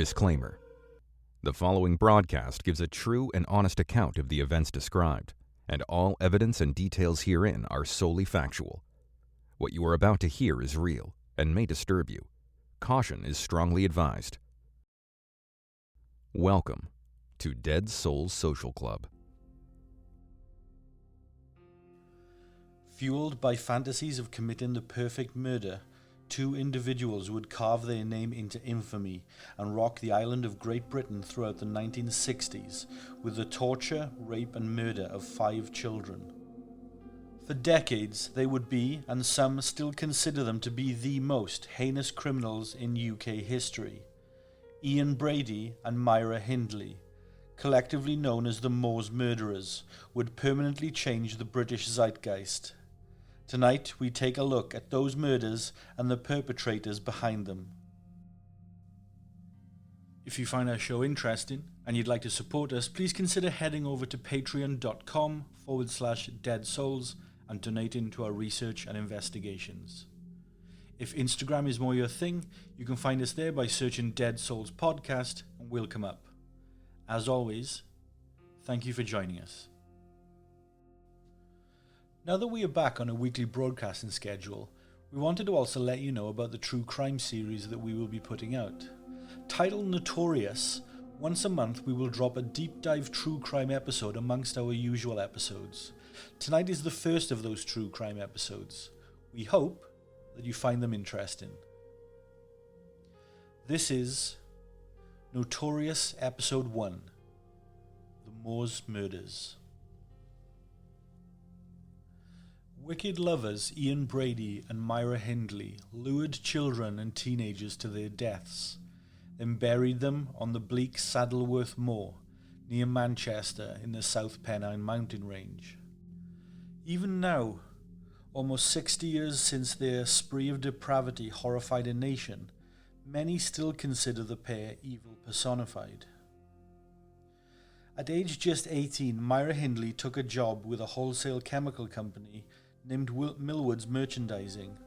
Disclaimer. The following broadcast gives a true and honest account of the events described, and all evidence and details herein are solely factual. What you are about to hear is real and may disturb you. Caution is strongly advised. Welcome to Dead Souls Social Club. Fueled by fantasies of committing the perfect murder, two individuals would carve their name into infamy and rock the island of Great Britain throughout the 1960s with the torture, rape and murder of 5 children. For decades, they would be, and some still consider them to be, the most heinous criminals in UK history. Ian Brady and Myra Hindley, collectively known as the Moors murderers, would permanently change the British zeitgeist. Tonight, we take a look at those murders and the perpetrators behind them. If you find our show interesting and you'd like to support us, please consider heading over to patreon.com/deadsouls and donating to our research and investigations. If Instagram is more your thing, you can find us there by searching Dead Souls Podcast and we'll come up. As always, thank you for joining us. Now that we are back on a weekly broadcasting schedule, we wanted to also let you know about the true crime series that we will be putting out. Titled Notorious, once a month we will drop a deep dive true crime episode amongst our usual episodes. Tonight is the first of those true crime episodes. We hope that you find them interesting. This is Notorious Episode 1, The Moors Murders. Wicked lovers Ian Brady and Myra Hindley lured children and teenagers to their deaths, then buried them on the bleak Saddleworth Moor near Manchester in the South Pennine mountain range. Even now, almost 60 years since their spree of depravity horrified a nation, many still consider the pair evil personified. At age just 18, Myra Hindley took a job with a wholesale chemical company named Millwoods Merchandising.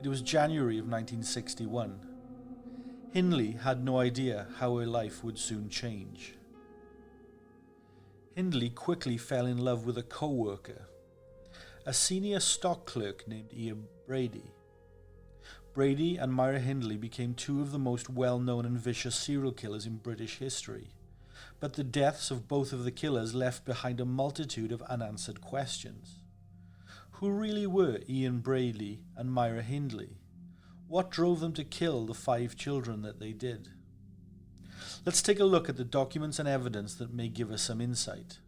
It was January of 1961. Hindley had no idea how her life would soon change. Hindley quickly fell in love with a co-worker, a senior stock clerk named Ian Brady. Brady and Myra Hindley became two of the most well-known and vicious serial killers in British history, but the deaths of both of the killers left behind a multitude of unanswered questions. Who really were Ian Brady and Myra Hindley? What drove them to kill the 5 children that they did? Let's take a look at the documents and evidence that may give us some insight.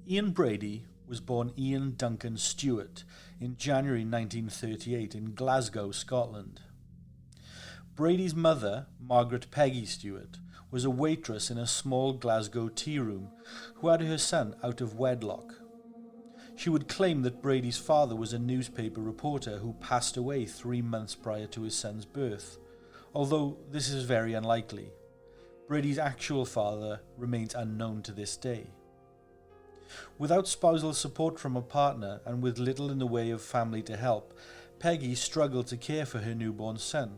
Ian Brady was born Ian Duncan Stewart in January 1938 in Glasgow, Scotland. Brady's mother, Margaret Peggy Stewart, was a waitress in a small Glasgow tea room who had her son out of wedlock. She would claim that Brady's father was a newspaper reporter who passed away 3 months prior to his son's birth, although this is very unlikely. Brady's actual father remains unknown to this day. Without spousal support from a partner and with little in the way of family to help, Peggy struggled to care for her newborn son.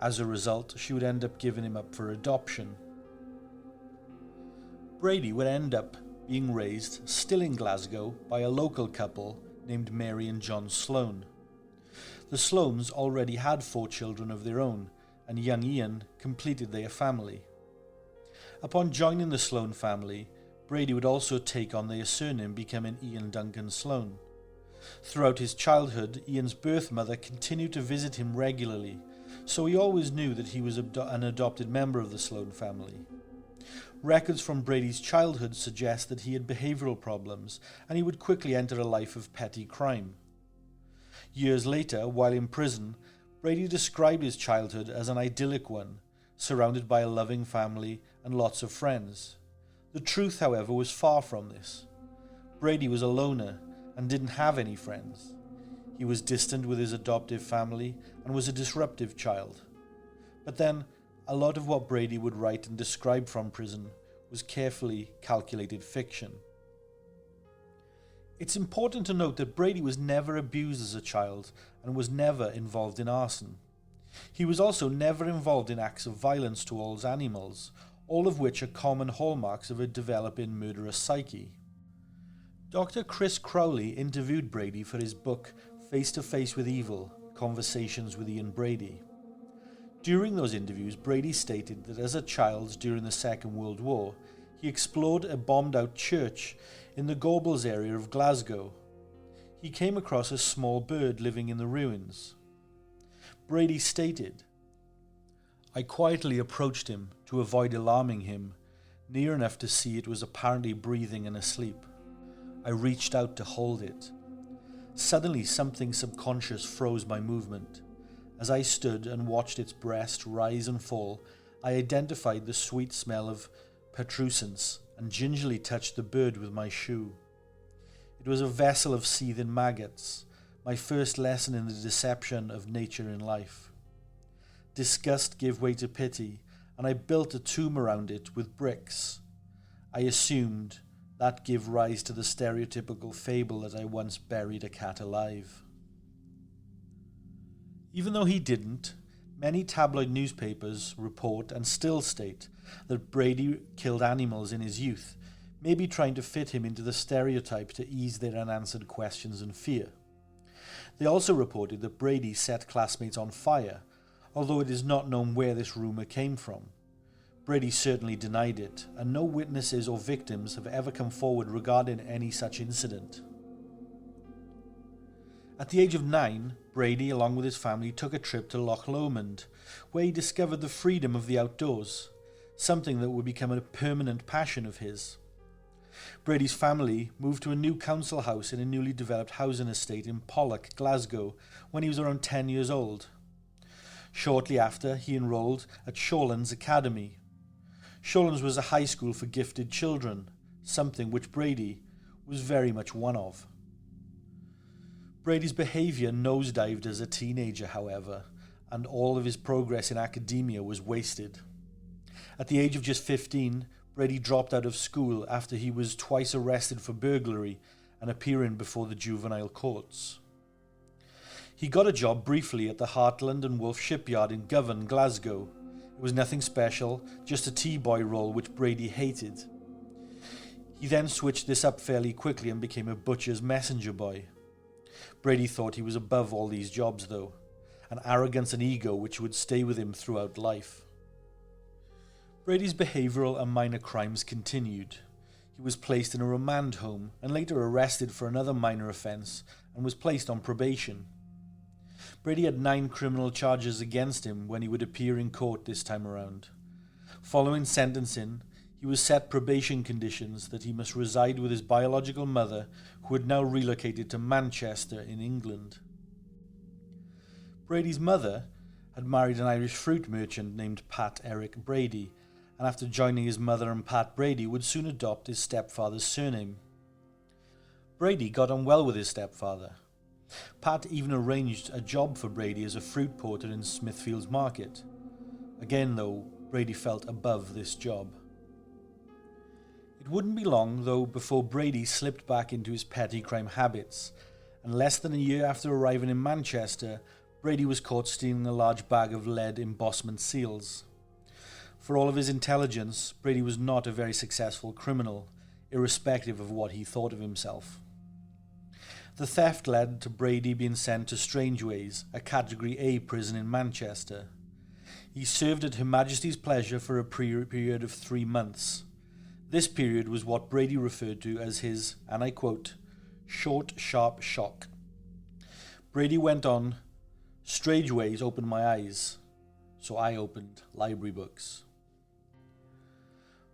As a result, she would end up giving him up for adoption. Brady would end up being raised, still in Glasgow, by a local couple named Mary and John Sloan. The Sloans already had 4 children of their own, and young Ian completed their family. Upon joining the Sloan family, Brady would also take on their surname, becoming Ian Duncan Sloan. Throughout his childhood, Ian's birth mother continued to visit him regularly, so he always knew that he was an adopted member of the Sloan family. Records from Brady's childhood suggest that he had behavioral problems, and he would quickly enter a life of petty crime. Years later, while in prison, Brady described his childhood as an idyllic one, surrounded by a loving family and lots of friends. The truth, however, was far from this. Brady was a loner and didn't have any friends. He was distant with his adoptive family and was a disruptive child. But then, a lot of what Brady would write and describe from prison was carefully calculated fiction. It's important to note that Brady was never abused as a child and was never involved in arson. He was also never involved in acts of violence towards animals, all of which are common hallmarks of a developing murderous psyche. Dr. Chris Crowley interviewed Brady for his book Face to Face with Evil, Conversations with Ian Brady. During those interviews, Brady stated that as a child during the Second World War, he explored a bombed-out church in the Gorbals area of Glasgow. He came across a small bird living in the ruins. Brady stated, "I quietly approached him to avoid alarming him, near enough to see it was apparently breathing and asleep. I reached out to hold it. Suddenly something subconscious froze my movement. As I stood and watched its breast rise and fall, I identified the sweet smell of putrescence and gingerly touched the bird with my shoe. It was a vessel of seething maggots, my first lesson in the deception of nature in life. Disgust gave way to pity, and I built a tomb around it with bricks. I assumed that gave rise to the stereotypical fable that I once buried a cat alive." Even though he didn't, many tabloid newspapers report and still state that Brady killed animals in his youth, maybe trying to fit him into the stereotype to ease their unanswered questions and fear. They also reported that Brady set classmates on fire, although it is not known where this rumour came from. Brady certainly denied it, and no witnesses or victims have ever come forward regarding any such incident. At the age of 9, Brady, along with his family, took a trip to Loch Lomond, where he discovered the freedom of the outdoors, something that would become a permanent passion of his. Brady's family moved to a new council house in a newly developed housing estate in Pollock, Glasgow, when he was around 10 years old. Shortly after, he enrolled at Shawlands Academy. Shawlands was a high school for gifted children, something which Brady was very much one of. Brady's behaviour nosedived as a teenager, however, and all of his progress in academia was wasted. At the age of just 15, Brady dropped out of school after he was twice arrested for burglary and appearing before the juvenile courts. He got a job briefly at the Heartland and Wolf shipyard in Govan, Glasgow. It was nothing special, just a tea-boy role which Brady hated. He then switched this up fairly quickly and became a butcher's messenger boy. Brady thought he was above all these jobs though, an arrogance and ego which would stay with him throughout life. Brady's behavioural and minor crimes continued. He was placed in a remand home and later arrested for another minor offence and was placed on probation. Brady had 9 criminal charges against him when he would appear in court this time around. Following sentencing, he was set probation conditions that he must reside with his biological mother, who had now relocated to Manchester in England. Brady's mother had married an Irish fruit merchant named Pat Eric Brady, and after joining his mother and Pat Brady would soon adopt his stepfather's surname. Brady got on well with his stepfather. Pat even arranged a job for Brady as a fruit porter in Smithfield's market. Again though, Brady felt above this job. It wouldn't be long though before Brady slipped back into his petty crime habits, and less than a year after arriving in Manchester, Brady was caught stealing a large bag of lead embossment seals. For all of his intelligence, Brady was not a very successful criminal, irrespective of what he thought of himself. The theft led to Brady being sent to Strangeways, a Category A prison in Manchester. He served at Her Majesty's pleasure for a period of 3 months. This period was what Brady referred to as his, and I quote, short, sharp shock. Brady went on, "Strangeways opened my eyes, so I opened library books."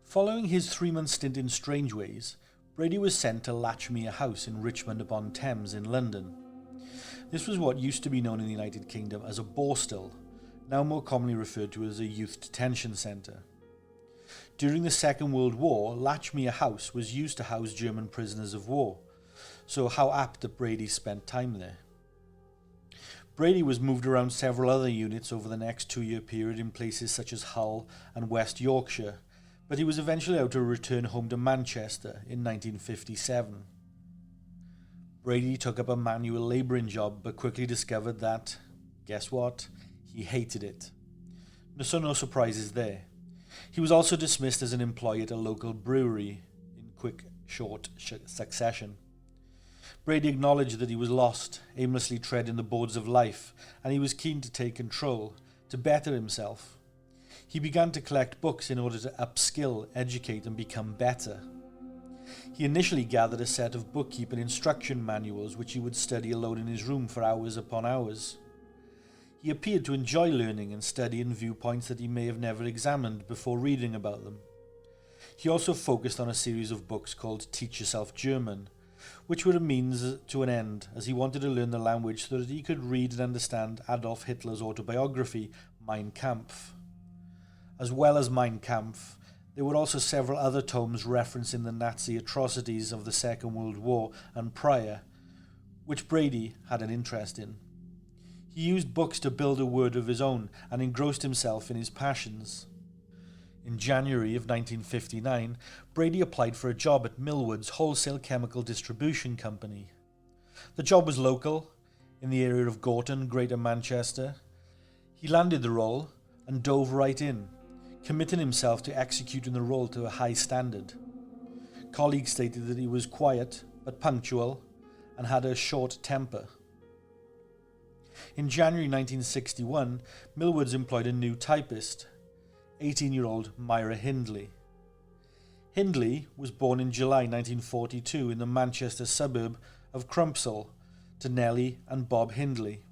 Following his 3-month stint in Strangeways, Brady was sent to Latchmere House in Richmond upon Thames in London. This was what used to be known in the United Kingdom as a borstal, now more commonly referred to as a youth detention centre. During the Second World War, Latchmere House was used to house German prisoners of war, so how apt that Brady spent time there. Brady was moved around several other units over the next 2-year period in places such as Hull and West Yorkshire, but he was eventually able to return home to Manchester in 1957. Brady took up a manual labouring job but quickly discovered that, guess what, He hated it. So no surprises there. He was also dismissed as an employee at a local brewery in quick, short succession. Brady acknowledged that he was lost, aimlessly treading the boards of life, and he was keen to take control, to better himself. He began to collect books in order to upskill, educate, and become better. He initially gathered a set of bookkeeping instruction manuals which he would study alone in his room for hours upon hours. He appeared to enjoy learning and studying viewpoints that he may have never examined before reading about them. He also focused on a series of books called Teach Yourself German, which were a means to an end, as he wanted to learn the language so that he could read and understand Adolf Hitler's autobiography, Mein Kampf. As well as Mein Kampf, there were also several other tomes referencing the Nazi atrocities of the Second World War and prior, which Brady had an interest in. He used books to build a world of his own and engrossed himself in his passions. In January of 1959, Brady applied for a job at Millward's Wholesale Chemical Distribution Company. The job was local, in the area of Gorton, Greater Manchester. He landed the role and dove right in, committing himself to executing the role to a high standard. Colleagues stated that he was quiet but punctual and had a short temper. In January 1961, Millwards employed a new typist, 18-year-old Myra Hindley. Hindley was born in July 1942 in the Manchester suburb of Crumpsall to Nellie and Bob Hindley.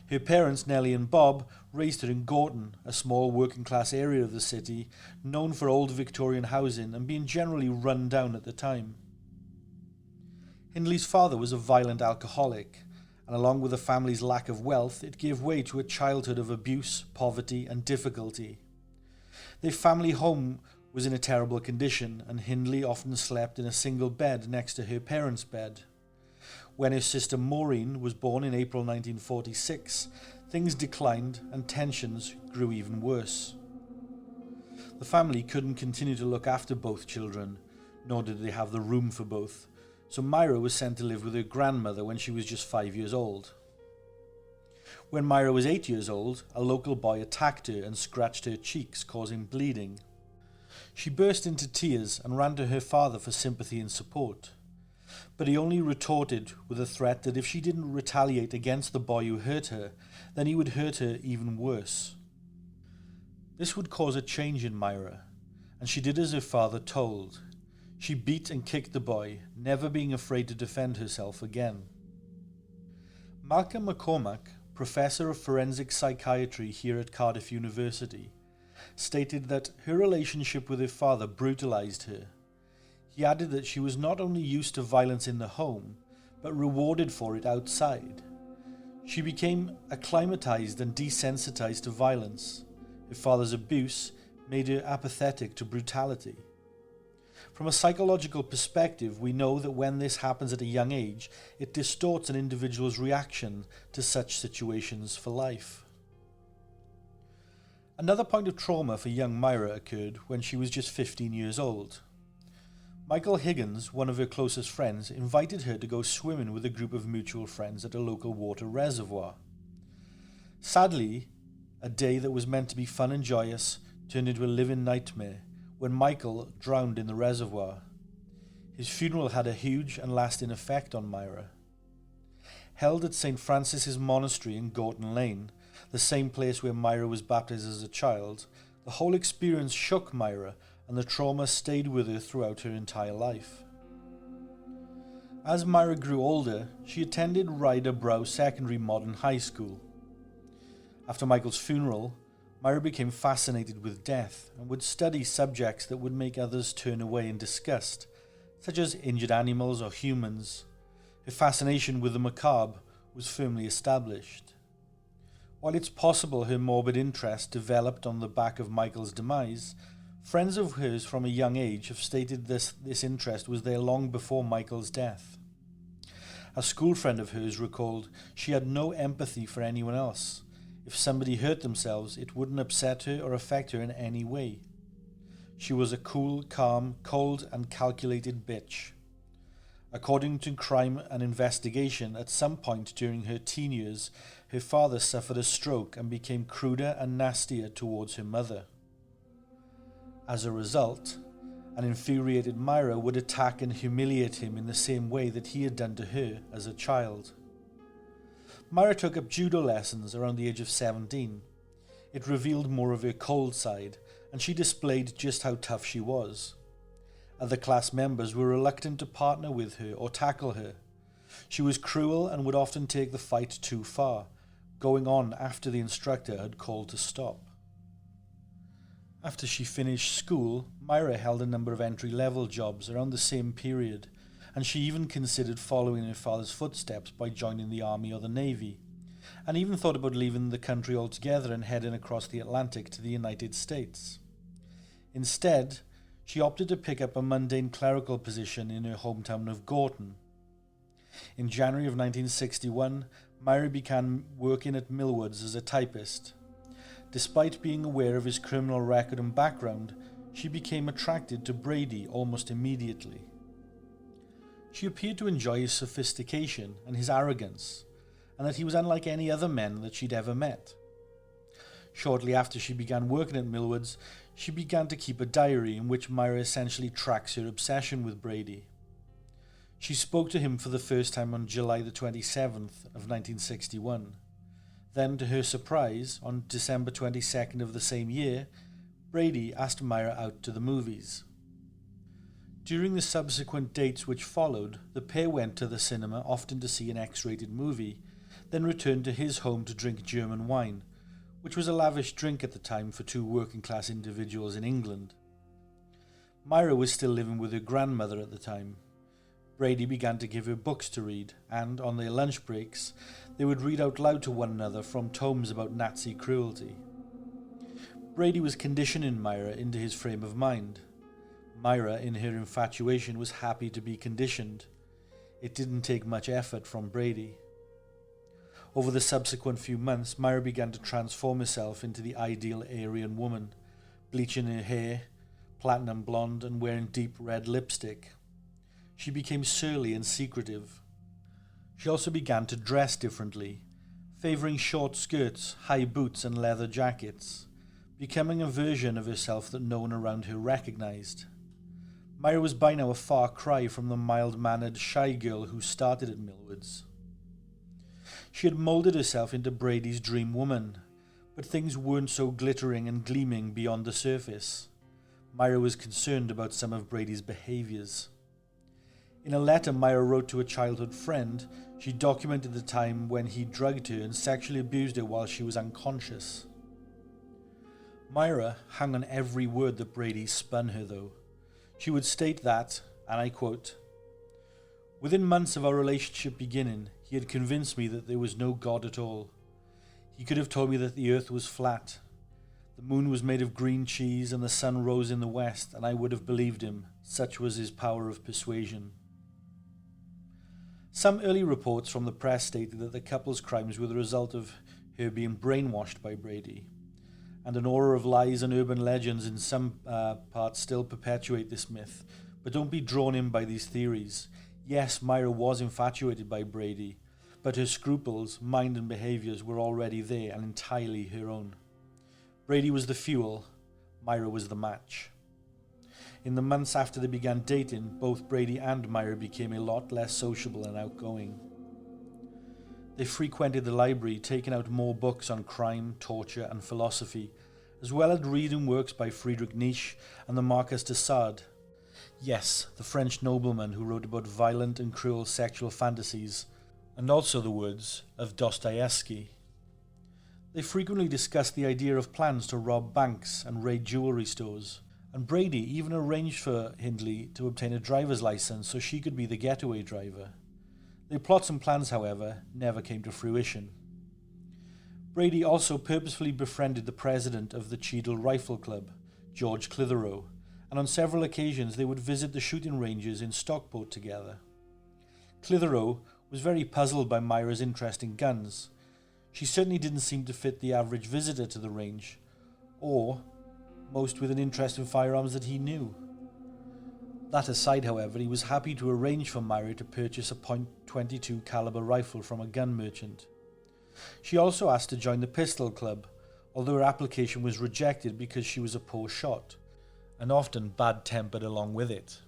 Her parents, Nellie and Bob, raised her in Gorton, a small working-class area of the city, known for old Victorian housing and being generally run down at the time. Hindley's father was a violent alcoholic, and along with the family's lack of wealth, it gave way to a childhood of abuse, poverty, and difficulty. Their family home was in a terrible condition, and Hindley often slept in a single bed next to her parents' bed. When her sister Maureen was born in April 1946, things declined and tensions grew even worse. The family couldn't continue to look after both children, nor did they have the room for both, so Myra was sent to live with her grandmother when she was just 5 years old. When Myra was 8 years old, a local boy attacked her and scratched her cheeks, causing bleeding. She burst into tears and ran to her father for sympathy and support. But he only retorted with a threat that if she didn't retaliate against the boy who hurt her, then he would hurt her even worse. This would cause a change in Myra, and she did as her father told. She beat and kicked the boy, never being afraid to defend herself again. Malcolm McCormack, professor of forensic psychiatry here at Cardiff University, stated that her relationship with her father brutalized her. He added that she was not only used to violence in the home, but rewarded for it outside. She became acclimatized and desensitized to violence. Her father's abuse made her apathetic to brutality. From a psychological perspective, we know that when this happens at a young age, it distorts an individual's reaction to such situations for life. Another point of trauma for young Myra occurred when she was just 15 years old. Michael Higgins, one of her closest friends, invited her to go swimming with a group of mutual friends at a local water reservoir. Sadly, a day that was meant to be fun and joyous turned into a living nightmare when Michael drowned in the reservoir. His funeral had a huge and lasting effect on Myra. Held at St. Francis's Monastery in Gorton Lane, the same place where Myra was baptized as a child, the whole experience shook Myra, and the trauma stayed with her throughout her entire life. As Myra grew older, she attended Ryder Brow Secondary Modern High School. After Michael's funeral, Myra became fascinated with death and would study subjects that would make others turn away in disgust, such as injured animals or humans. Her fascination with the macabre was firmly established. While it's possible her morbid interest developed on the back of Michael's demise, friends of hers from a young age have stated this interest was there long before Michael's death. A school friend of hers recalled she had no empathy for anyone else. If somebody hurt themselves, it wouldn't upset her or affect her in any way. She was a cool, calm, cold and calculated bitch. According to Crime and Investigation, at some point during her teen years, her father suffered a stroke and became cruder and nastier towards her mother. As a result, an infuriated Myra would attack and humiliate him in the same way that he had done to her as a child. Myra took up judo lessons around the age of 17. It revealed more of her cold side, and she displayed just how tough she was. Other class members were reluctant to partner with her or tackle her. She was cruel and would often take the fight too far, going on after the instructor had called to stop. After she finished school, Myra held a number of entry-level jobs around the same period, and she even considered following her father's footsteps by joining the army or the navy, and even thought about leaving the country altogether and heading across the Atlantic to the United States. Instead, she opted to pick up a mundane clerical position in her hometown of Gorton. In January of 1961, Myra began working at Millwoods as a typist. Despite being aware of his criminal record and background, she became attracted to Brady almost immediately. She appeared to enjoy his sophistication and his arrogance, and that he was unlike any other men that she'd ever met. Shortly after she began working at Millwoods, she began to keep a diary in which Myra essentially tracks her obsession with Brady. She spoke to him for the first time on July the 27th of 1961. Then, to her surprise, on December 22nd of the same year, Brady asked Myra out to the movies. During the subsequent dates which followed, the pair went to the cinema often to see an X-rated movie, then returned to his home to drink German wine, which was a lavish drink at the time for two working-class individuals in England. Myra was still living with her grandmother at the time. Brady began to give her books to read, and, on their lunch breaks, they would read out loud to one another from tomes about Nazi cruelty. Brady was conditioning Myra into his frame of mind. Myra, in her infatuation, was happy to be conditioned. It didn't take much effort from Brady. Over the subsequent few months, Myra began to transform herself into the ideal Aryan woman, bleaching her hair, platinum blonde, and wearing deep red lipstick. She became surly and secretive. She also began to dress differently, favouring short skirts, high boots, and leather jackets, becoming a version of herself that no one around her recognised. Myra was by now a far cry from the mild-mannered, shy girl who started at Millwoods. She had moulded herself into Brady's dream woman, but things weren't so glittering and gleaming beyond the surface. Myra was concerned about some of Brady's behaviours. In a letter Myra wrote to a childhood friend, she documented the time when he drugged her and sexually abused her while she was unconscious. Myra hung on every word that Brady spun her, though. She would state that, and I quote, "Within months of our relationship beginning, he had convinced me that there was no God at all. He could have told me that the earth was flat. The moon was made of green cheese and the sun rose in the west, and I would have believed him. Such was his power of persuasion." Some early reports from the press stated that the couple's crimes were the result of her being brainwashed by Brady, and an aura of lies and urban legends in some parts still perpetuate this myth, but don't be drawn in by these theories. Yes, Myra was infatuated by Brady, but her scruples, mind and behaviours were already there and entirely her own. Brady was the fuel, Myra was the match. In the months after they began dating, both Brady and Myra became a lot less sociable and outgoing. They frequented the library, taking out more books on crime, torture and philosophy, as well as reading works by Friedrich Nietzsche and the Marquis de Sade. Yes, the French nobleman who wrote about violent and cruel sexual fantasies, and also the words of Dostoevsky. They frequently discussed the idea of plans to rob banks and raid jewellery stores, and Brady even arranged for Hindley to obtain a driver's license so she could be the getaway driver. Their plots and plans, however, never came to fruition. Brady also purposefully befriended the president of the Cheadle Rifle Club, George Clitheroe, and on several occasions they would visit the shooting ranges in Stockport together. Clitheroe was very puzzled by Myra's interest in guns. She certainly didn't seem to fit the average visitor to the range, or most with an interest in firearms that he knew. That aside, however, he was happy to arrange for Myra to purchase a .22 caliber rifle from a gun merchant. She also asked to join the pistol club, although her application was rejected because she was a poor shot, and often bad-tempered along with it.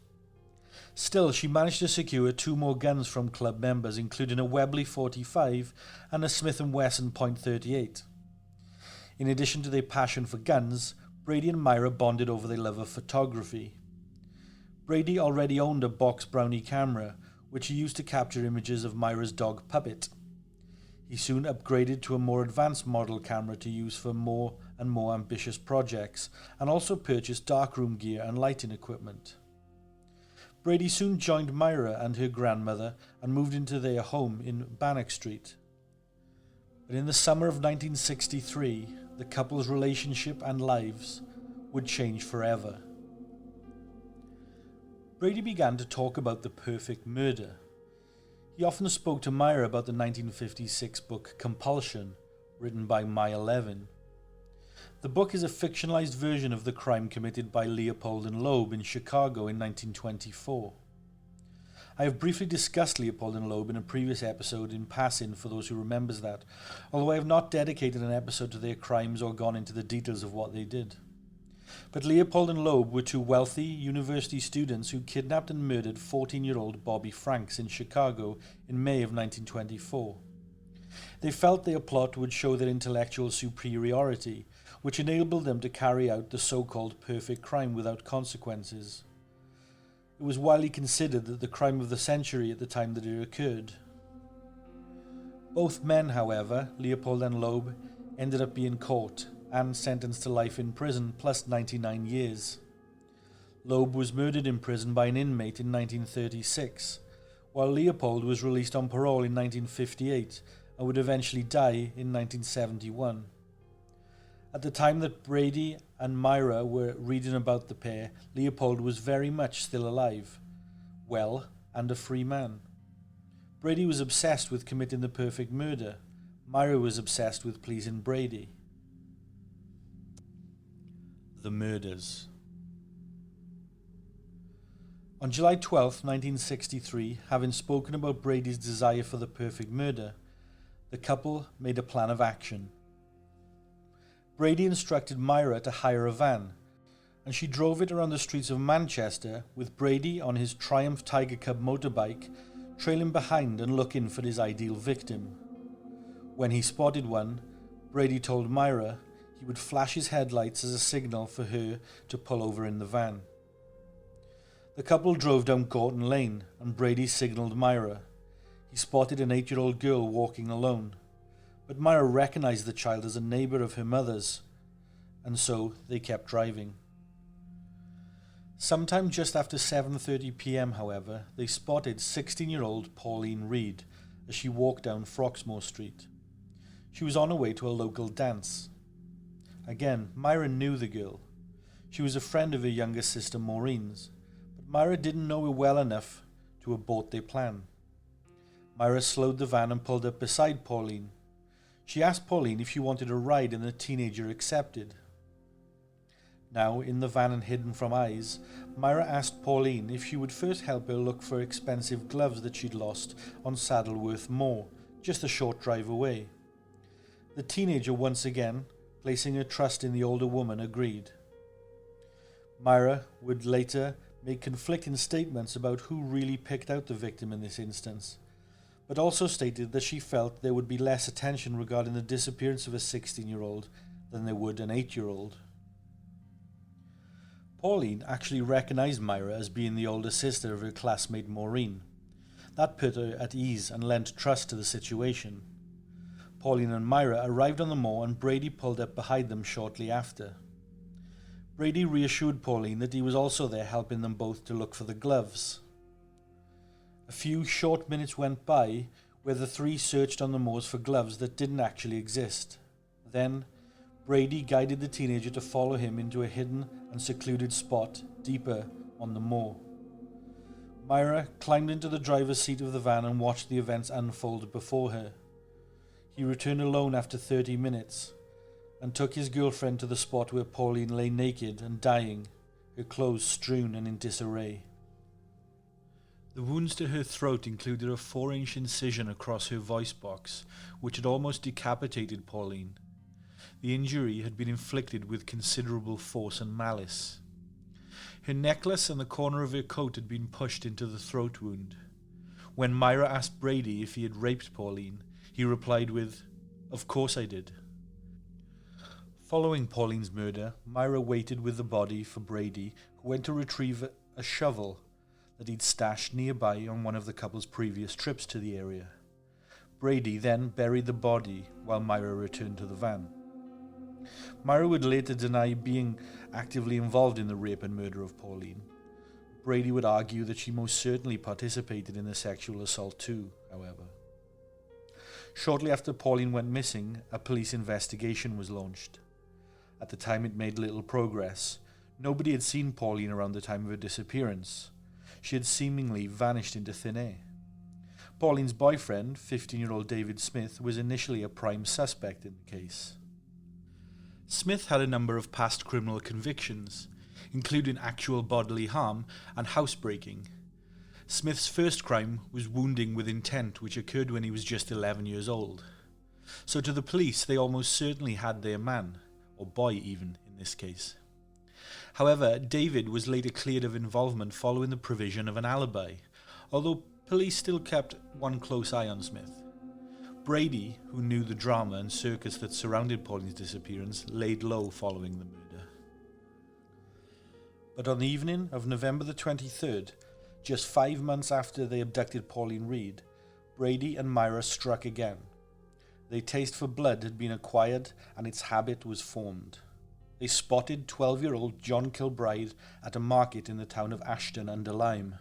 Still, she managed to secure 2 more guns from club members, including a Webley .45 and a Smith & Wesson .38. In addition to their passion for guns, Brady and Myra bonded over their love of photography. Brady already owned a box Brownie camera, which he used to capture images of Myra's dog Puppet. He soon upgraded to a more advanced model camera to use for more and more ambitious projects, and also purchased darkroom gear and lighting equipment. Brady soon joined Myra and her grandmother and moved into their home in Bannock Street. But in the summer of 1963, the couple's relationship and lives would change forever. Brady began to talk about the perfect murder. He often spoke to Myra about the 1956 book Compulsion, written by Maya Levin. The book is a fictionalized version of the crime committed by Leopold and Loeb in Chicago in 1924. I have briefly discussed Leopold and Loeb in a previous episode in passing for those who remembers that, although I have not dedicated an episode to their crimes or gone into the details of what they did. But Leopold and Loeb were 2 wealthy university students who kidnapped and murdered 14-year-old Bobby Franks in Chicago in May of 1924. They felt their plot would show their intellectual superiority, which enabled them to carry out the so-called perfect crime without consequences. It was widely considered that the crime of the century at the time that it occurred. Both men, however, Leopold and Loeb, ended up being caught and sentenced to life in prison plus 99 years. Loeb was murdered in prison by an inmate in 1936, while Leopold was released on parole in 1958 and would eventually die in 1971. At the time that Brady and Myra were reading about the pair, Leopold was very much still alive, well, and a free man. Brady was obsessed with committing the perfect murder. Myra was obsessed with pleasing Brady. The murders. On July 12, 1963, having spoken about Brady's desire for the perfect murder, the couple made a plan of action. Brady instructed Myra to hire a van, and she drove it around the streets of Manchester with Brady on his Triumph Tiger Cub motorbike, trailing behind and looking for his ideal victim. When he spotted one, Brady told Myra he would flash his headlights as a signal for her to pull over in the van. The couple drove down Gorton Lane, and Brady signalled Myra. He spotted an 8-year-old girl walking alone, but Myra recognized the child as a neighbor of her mother's, and so they kept driving. Sometime just after 7:30 p.m., however, they spotted 16-year-old Pauline Reed as she walked down Froxmore Street. She was on her way to a local dance. Again, Myra knew the girl. She was a friend of her younger sister Maureen's, but Myra didn't know her well enough to abort their plan. Myra slowed the van and pulled up beside Pauline. She asked Pauline if she wanted a ride, and the teenager accepted. Now, in the van and hidden from eyes, Myra asked Pauline if she would first help her look for expensive gloves that she'd lost on Saddleworth Moor, just a short drive away. The teenager, once again, placing her trust in the older woman, agreed. Myra would later make conflicting statements about who really picked out the victim in this instance, but also stated that she felt there would be less attention regarding the disappearance of a 16-year-old than there would an 8-year-old. Pauline actually recognized Myra as being the older sister of her classmate Maureen. That put her at ease and lent trust to the situation. Pauline and Myra arrived on the moor, and Brady pulled up behind them shortly after. Brady reassured Pauline that he was also there helping them both to look for the gloves. A few short minutes went by where the three searched on the moors for gloves that didn't actually exist. Then, Brady guided the teenager to follow him into a hidden and secluded spot deeper on the moor. Myra climbed into the driver's seat of the van and watched the events unfold before her. He returned alone after 30 minutes and took his girlfriend to the spot where Pauline lay naked and dying, her clothes strewn and in disarray. The wounds to her throat included a 4-inch incision across her voice box, which had almost decapitated Pauline. The injury had been inflicted with considerable force and malice. Her necklace and the corner of her coat had been pushed into the throat wound. When Myra asked Brady if he had raped Pauline, he replied with, "Of course I did." Following Pauline's murder, Myra waited with the body for Brady, who went to retrieve a shovel that he'd stashed nearby on one of the couple's previous trips to the area. Brady then buried the body while Myra returned to the van. Myra would later deny being actively involved in the rape and murder of Pauline. Brady would argue that she most certainly participated in the sexual assault too, however. Shortly after Pauline went missing, a police investigation was launched. At the time, it made little progress. Nobody had seen Pauline around the time of her disappearance. She had seemingly vanished into thin air. Pauline's boyfriend, 15-year-old David Smith, was initially a prime suspect in the case. Smith had a number of past criminal convictions, including actual bodily harm and housebreaking. Smith's first crime was wounding with intent, which occurred when he was just 11 years old. So to the police, they almost certainly had their man, or boy even in this case. However, David was later cleared of involvement following the provision of an alibi, although police still kept one close eye on Smith. Brady, who knew the drama and circus that surrounded Pauline's disappearance, laid low following the murder. But on the evening of November the 23rd, just 5 months after they abducted Pauline Reed, Brady and Myra struck again. Their taste for blood had been acquired and its habit was formed. They spotted 12-year-old John Kilbride at a market in the town of Ashton under Lyme.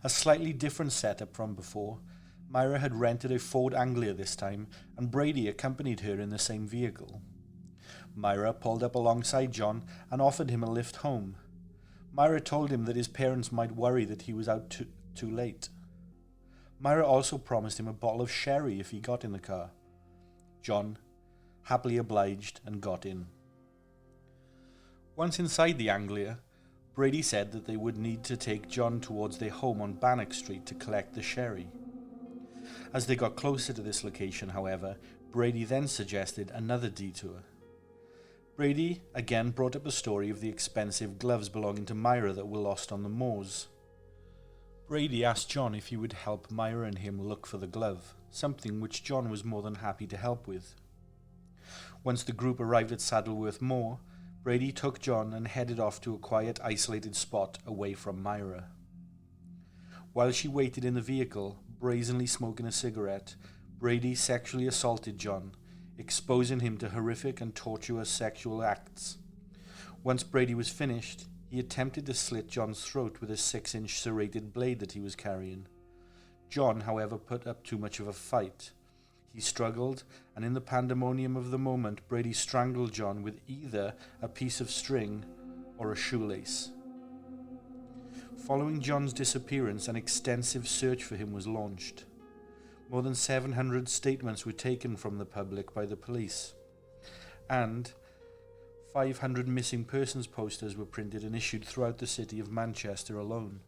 A slightly different setup from before, Myra had rented a Ford Anglia this time, and Brady accompanied her in the same vehicle. Myra pulled up alongside John and offered him a lift home. Myra told him that his parents might worry that he was out too late. Myra also promised him a bottle of sherry if he got in the car. John happily obliged and got in. Once inside the Anglia, Brady said that they would need to take John towards their home on Bannock Street to collect the sherry. As they got closer to this location, however, Brady then suggested another detour. Brady again brought up the story of the expensive gloves belonging to Myra that were lost on the moors. Brady asked John if he would help Myra and him look for the glove, something which John was more than happy to help with. Once the group arrived at Saddleworth Moor, Brady took John and headed off to a quiet, isolated spot away from Myra. While she waited in the vehicle, brazenly smoking a cigarette, Brady sexually assaulted John, exposing him to horrific and tortuous sexual acts. Once Brady was finished, he attempted to slit John's throat with a 6-inch serrated blade that he was carrying. John, however, put up too much of a fight. He struggled, and in the pandemonium of the moment, Brady strangled John with either a piece of string or a shoelace. Following John's disappearance, an extensive search for him was launched. More than 700 statements were taken from the public by the police, and 500 missing persons posters were printed and issued throughout the city of Manchester alone.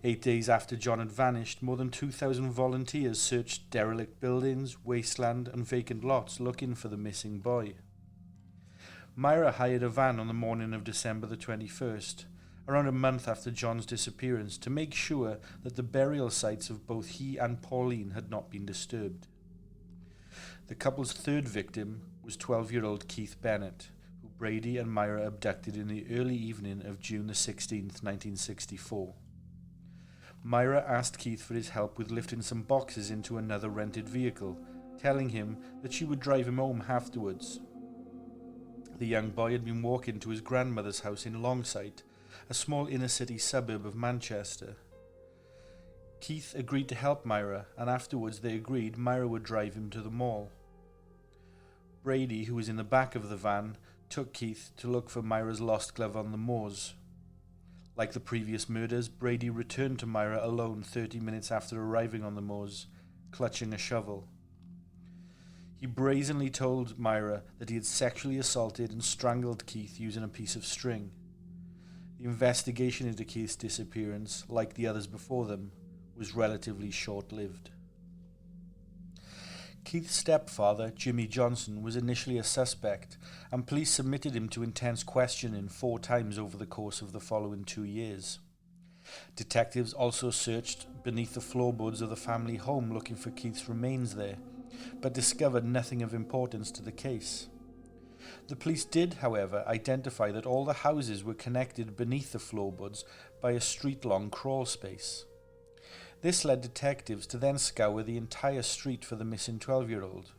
8 days after John had vanished, more than 2,000 volunteers searched derelict buildings, wasteland, and vacant lots looking for the missing boy. Myra hired a van on the morning of December the 21st, around a month after John's disappearance, to make sure that the burial sites of both he and Pauline had not been disturbed. The couple's third victim was 12-year-old Keith Bennett, who Brady and Myra abducted in the early evening of June the 16th, 1964. Myra asked Keith for his help with lifting some boxes into another rented vehicle, telling him that she would drive him home afterwards. The young boy had been walking to his grandmother's house in Longsight, a small inner-city suburb of Manchester. Keith agreed to help Myra, and afterwards they agreed Myra would drive him to the mall. Brady, who was in the back of the van, took Keith to look for Myra's lost glove on the moors. Like the previous murders, Brady returned to Myra alone 30 minutes after arriving on the moors, clutching a shovel. He brazenly told Myra that he had sexually assaulted and strangled Keith using a piece of string. The investigation into Keith's disappearance, like the others before them, was relatively short-lived. Keith's stepfather, Jimmy Johnson, was initially a suspect, and police submitted him to intense questioning 4 times over the course of the following 2 years. Detectives also searched beneath the floorboards of the family home looking for Keith's remains there, but discovered nothing of importance to the case. The police did, however, identify that all the houses were connected beneath the floorboards by a street-long crawl space. This led detectives to then scour the entire street for the missing 12-year-old,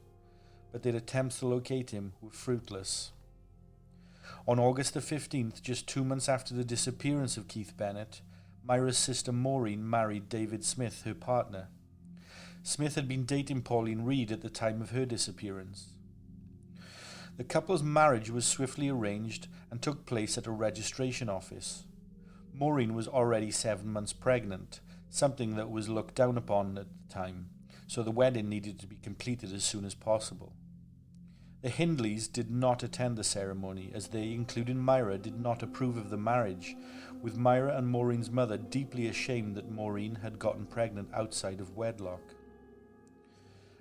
but their attempts to locate him were fruitless. On August the 15th, just 2 months after the disappearance of Keith Bennett, Myra's sister Maureen married David Smith, her partner. Smith had been dating Pauline Reed at the time of her disappearance. The couple's marriage was swiftly arranged and took place at a registration office. Maureen was already 7 months pregnant, something that was looked down upon at the time, so the wedding needed to be completed as soon as possible. The Hindleys did not attend the ceremony, as they, including Myra, did not approve of the marriage, with Myra and Maureen's mother deeply ashamed that Maureen had gotten pregnant outside of wedlock.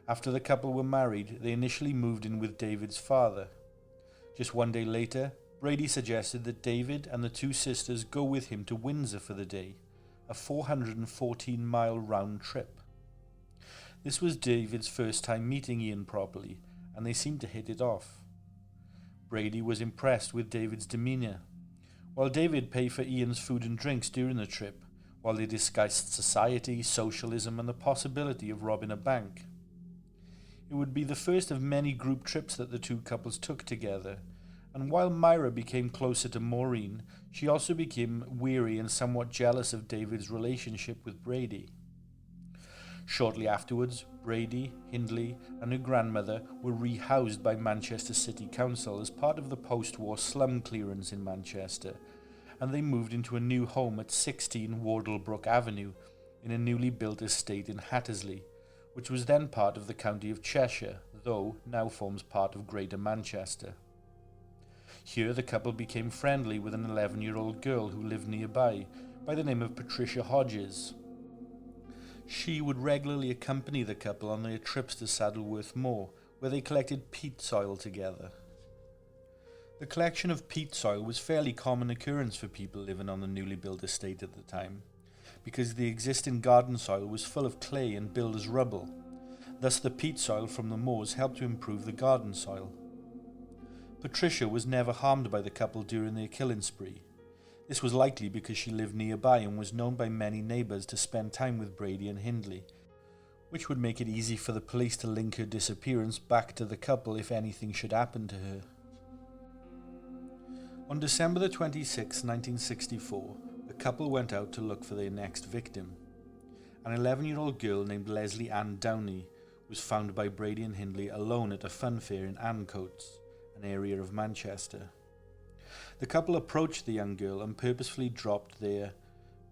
After the couple were married, they initially moved in with David's father. Just 1 day later, Brady suggested that David and the 2 sisters go with him to Windsor for the day, a 414-mile round trip. This was David's first time meeting Ian properly, and they seemed to hit it off. Brady was impressed with David's demeanour, while David paid for Ian's food and drinks during the trip, while they discussed society, socialism, and the possibility of robbing a bank. It would be the first of many group trips that the 2 couples took together, and while Myra became closer to Maureen, she also became weary and somewhat jealous of David's relationship with Brady. Shortly afterwards, Brady, Hindley, and her grandmother were rehoused by Manchester City Council as part of the post-war slum clearance in Manchester, and they moved into a new home at 16 Wardlebrook Avenue in a newly built estate in Hattersley, which was then part of the county of Cheshire, though now forms part of Greater Manchester. Here the couple became friendly with an 11-year-old girl who lived nearby, by the name of Patricia Hodges. She would regularly accompany the couple on their trips to Saddleworth Moor, where they collected peat soil together. The collection of peat soil was a fairly common occurrence for people living on the newly built estate at the time, because the existing garden soil was full of clay and builder's rubble. Thus the peat soil from the moors helped to improve the garden soil. Patricia was never harmed by the couple during their killing spree. This was likely because she lived nearby and was known by many neighbours to spend time with Brady and Hindley, which would make it easy for the police to link her disappearance back to the couple if anything should happen to her. On December the 26th, 1964, the couple went out to look for their next victim. An 11-year-old girl named Leslie Ann Downey was found by Brady and Hindley alone at a fun fair in Ancoats, an area of Manchester. The couple approached the young girl and purposefully dropped their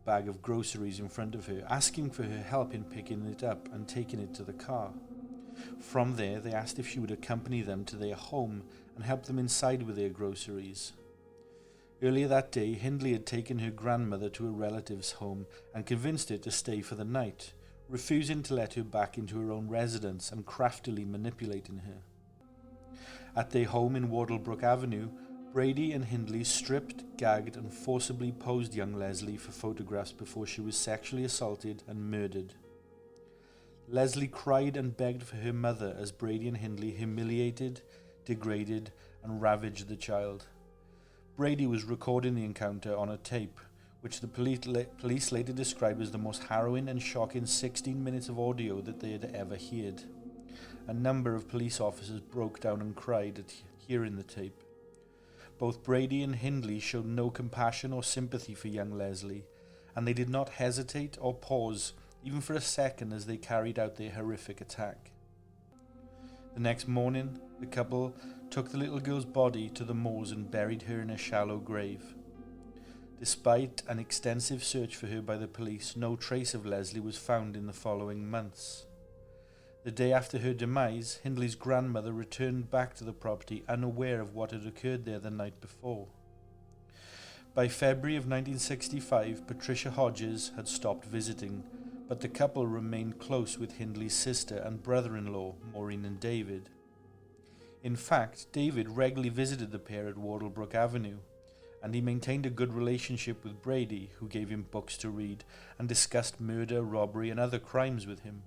bag of groceries in front of her, asking for her help in picking it up and taking it to the car. From there, they asked if she would accompany them to their home and help them inside with their groceries. Earlier that day, Hindley had taken her grandmother to a relative's home and convinced her to stay for the night, refusing to let her back into her own residence and craftily manipulating her. At their home in Wardlebrook Avenue, Brady and Hindley stripped, gagged, and forcibly posed young Leslie for photographs before she was sexually assaulted and murdered. Leslie cried and begged for her mother as Brady and Hindley humiliated, degraded, and ravaged the child. Brady was recording the encounter on a tape, which the police later described as the most harrowing and shocking 16 minutes of audio that they had ever heard. A number of police officers broke down and cried at hearing the tape. Both Brady and Hindley showed no compassion or sympathy for young Leslie, and they did not hesitate or pause even for a second as they carried out their horrific attack. The next morning, the couple took the little girl's body to the moors and buried her in a shallow grave. Despite an extensive search for her by the police, no trace of Leslie was found in the following months. The day after her demise, Hindley's grandmother returned back to the property unaware of what had occurred there the night before. By February of 1965, Patricia Hodges had stopped visiting, but the couple remained close with Hindley's sister and brother-in-law, Maureen and David. In fact, David regularly visited the pair at Wardlebrook Avenue, and he maintained a good relationship with Brady, who gave him books to read and discussed murder, robbery, and other crimes with him.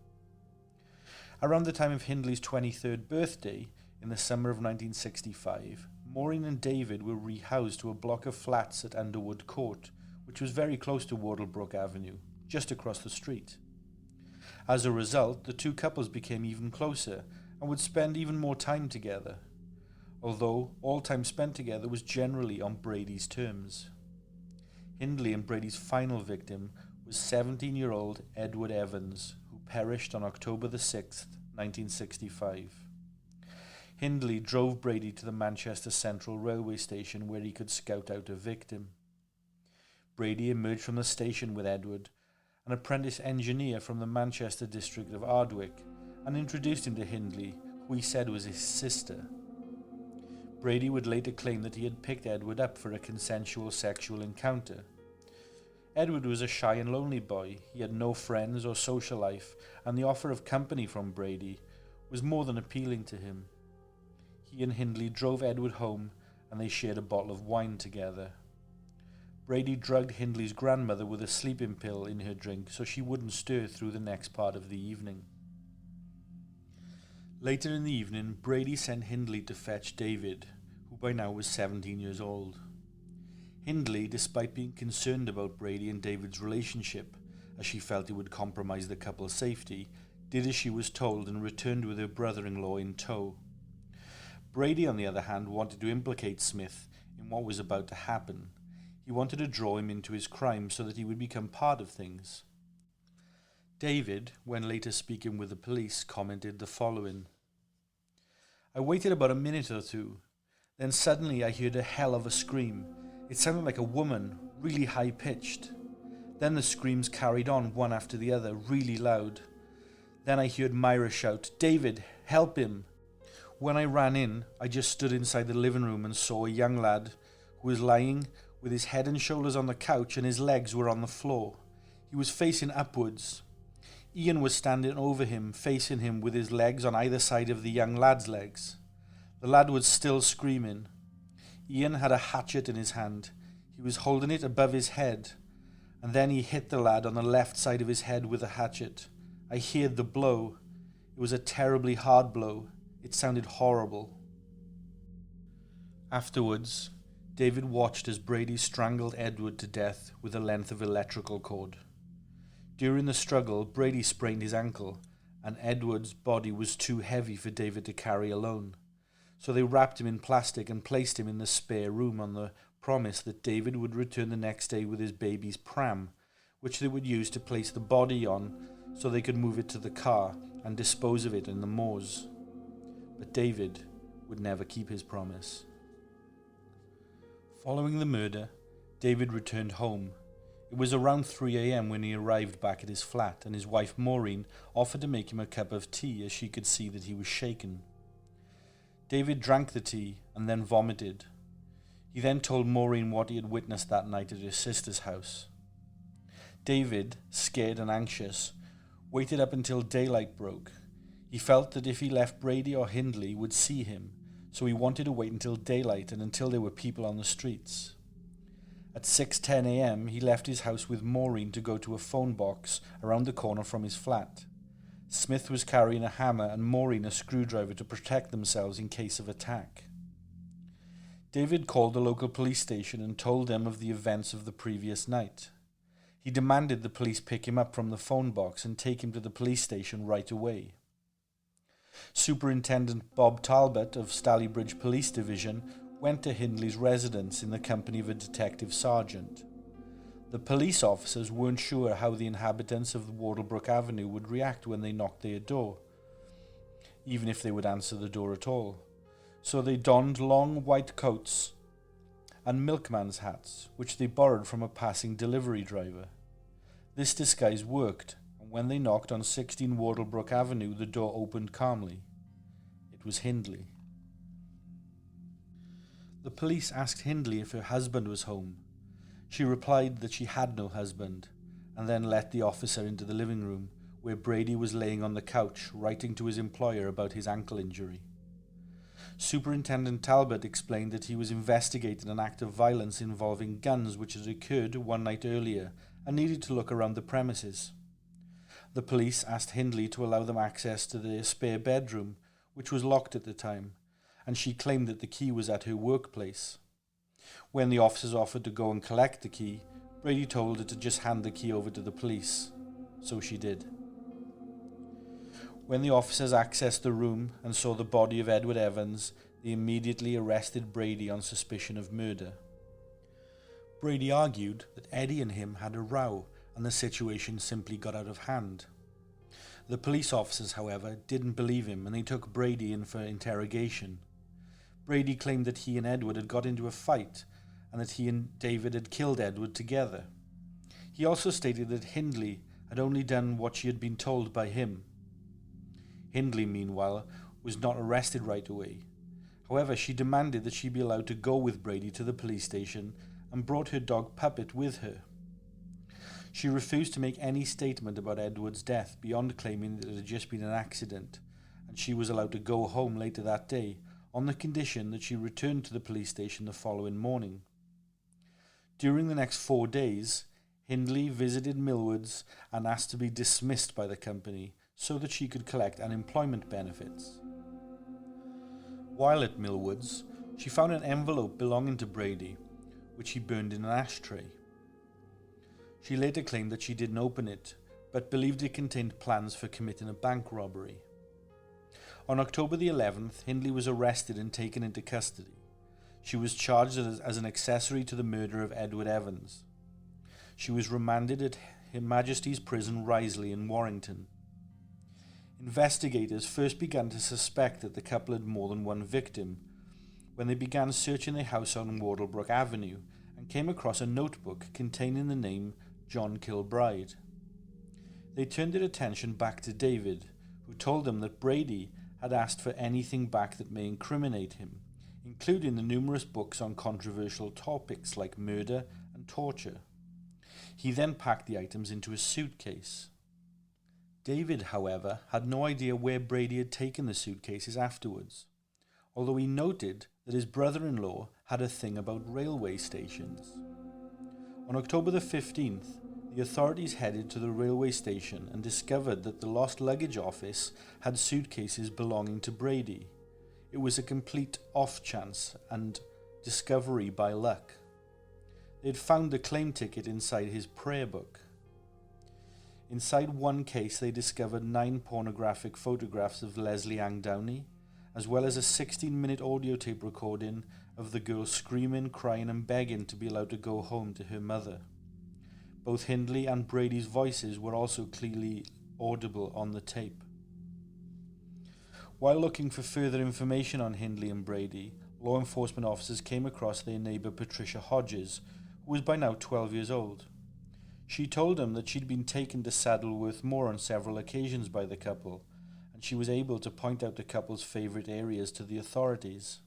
Around the time of Hindley's 23rd birthday, in the summer of 1965, Maureen and David were rehoused to a block of flats at Underwood Court, which was very close to Wardlebrook Avenue, just across the street. As a result, the two couples became even closer and would spend even more time together, although all time spent together was generally on Brady's terms. Hindley and Brady's final victim was 17-year-old Edward Evans, who perished on October the 6th, 1965. Hindley drove Brady to the Manchester Central Railway Station where he could scout out a victim. Brady emerged from the station with Edward, an apprentice engineer from the Manchester district of Ardwick, and introduced him to Hindley, who he said was his sister. Brady would later claim that he had picked Edward up for a consensual sexual encounter. Edward was a shy and lonely boy. He had no friends or social life, and the offer of company from Brady was more than appealing to him. He and Hindley drove Edward home, and they shared a bottle of wine together. Brady drugged Hindley's grandmother with a sleeping pill in her drink so she wouldn't stir through the next part of the evening. Later in the evening, Brady sent Hindley to fetch David, who by now was 17 years old. Hindley, despite being concerned about Brady and David's relationship, as she felt it would compromise the couple's safety, did as she was told and returned with her brother-in-law in tow. Brady, on the other hand, wanted to implicate Smith in what was about to happen. He wanted to draw him into his crime so that he would become part of things. David, when later speaking with the police, commented the following: "I waited about a minute or two. Then suddenly I heard a hell of a scream. It sounded like a woman, really high-pitched. Then the screams carried on one after the other, really loud. Then I heard Myra shout, 'David, help him!' When I ran in, I just stood inside the living room and saw a young lad who was lying with his head and shoulders on the couch and his legs were on the floor. He was facing upwards. Ian was standing over him, facing him with his legs on either side of the young lad's legs. The lad was still screaming. Ian had a hatchet in his hand. He was holding it above his head, and then he hit the lad on the left side of his head with a hatchet. I heard the blow. It was a terribly hard blow. It sounded horrible." Afterwards, David watched as Brady strangled Edward to death with a length of electrical cord. During the struggle, Brady sprained his ankle, and Edward's body was too heavy for David to carry alone. So they wrapped him in plastic and placed him in the spare room on the promise that David would return the next day with his baby's pram, which they would use to place the body on so they could move it to the car and dispose of it in the moors. But David would never keep his promise. Following the murder, David returned home. It was around 3 a.m. when he arrived back at his flat, and his wife Maureen offered to make him a cup of tea as she could see that he was shaken. David drank the tea and then vomited. He then told Maureen what he had witnessed that night at his sister's house. David, scared and anxious, waited up until daylight broke. He felt that if he left, Brady or Hindley would see him, so he wanted to wait until daylight and until there were people on the streets. At 6:10 a.m., he left his house with Maureen to go to a phone box around the corner from his flat. Smith was carrying a hammer and Maureen a screwdriver to protect themselves in case of attack. David called the local police station and told them of the events of the previous night. He demanded the police pick him up from the phone box and take him to the police station right away. Superintendent Bob Talbot of Stalybridge Police Division went to Hindley's residence in the company of a detective sergeant. The police officers weren't sure how the inhabitants of Wardlebrook Avenue would react when they knocked their door, even if they would answer the door at all. So they donned long white coats and milkman's hats, which they borrowed from a passing delivery driver. This disguise worked, and when they knocked on 16 Wardlebrook Avenue, the door opened calmly. It was Hindley. The police asked Hindley if her husband was home. She replied that she had no husband, and then let the officer into the living room, where Brady was laying on the couch writing to his employer about his ankle injury. Superintendent Talbot explained that he was investigating an act of violence involving guns which had occurred one night earlier and needed to look around the premises. The police asked Hindley to allow them access to their spare bedroom, which was locked at the time, and she claimed that the key was at her workplace. When the officers offered to go and collect the key, Brady told her to just hand the key over to the police, so she did. When the officers accessed the room and saw the body of Edward Evans, they immediately arrested Brady on suspicion of murder. Brady argued that Eddie and him had a row and the situation simply got out of hand. The police officers, however, didn't believe him and they took Brady in for interrogation. Brady claimed that he and Edward had got into a fight and that he and David had killed Edward together. He also stated that Hindley had only done what she had been told by him. Hindley, meanwhile, was not arrested right away. However, she demanded that she be allowed to go with Brady to the police station and brought her dog Puppet with her. She refused to make any statement about Edward's death beyond claiming that it had just been an accident, and she was allowed to go home later that day on the condition that she returned to the police station the following morning. During the next 4 days, Hindley visited Millwoods and asked to be dismissed by the company so that she could collect unemployment benefits. While at Millwoods, she found an envelope belonging to Brady, which he burned in an ashtray. She later claimed that she didn't open it, but believed it contained plans for committing a bank robbery. On October the 11th, Hindley was arrested and taken into custody. She was charged as an accessory to the murder of Edward Evans. She was remanded at Her Majesty's Prison Risley in Warrington. Investigators first began to suspect that the couple had more than one victim when they began searching their house on Wardlebrook Avenue and came across a notebook containing the name John Kilbride. They turned their attention back to David, who told them that Brady had asked for anything back that may incriminate him, including the numerous books on controversial topics like murder and torture. He then packed the items into a suitcase. David, however, had no idea where Brady had taken the suitcases afterwards, although he noted that his brother-in-law had a thing about railway stations. On October the 15th, the authorities headed to the railway station and discovered that the lost luggage office had suitcases belonging to Brady. It was a complete off-chance and discovery by luck. They had found the claim ticket inside his prayer book. Inside one case, they discovered 9 pornographic photographs of Leslie Ann Downey, as well as a 16-minute audio tape recording of the girl screaming, crying and begging to be allowed to go home to her mother. Both Hindley and Brady's voices were also clearly audible on the tape. While looking for further information on Hindley and Brady, law enforcement officers came across their neighbour Patricia Hodges, who was by now 12 years old. She told them that she'd been taken to Saddleworth Moor on several occasions by the couple, and she was able to point out the couple's favourite areas to the authorities.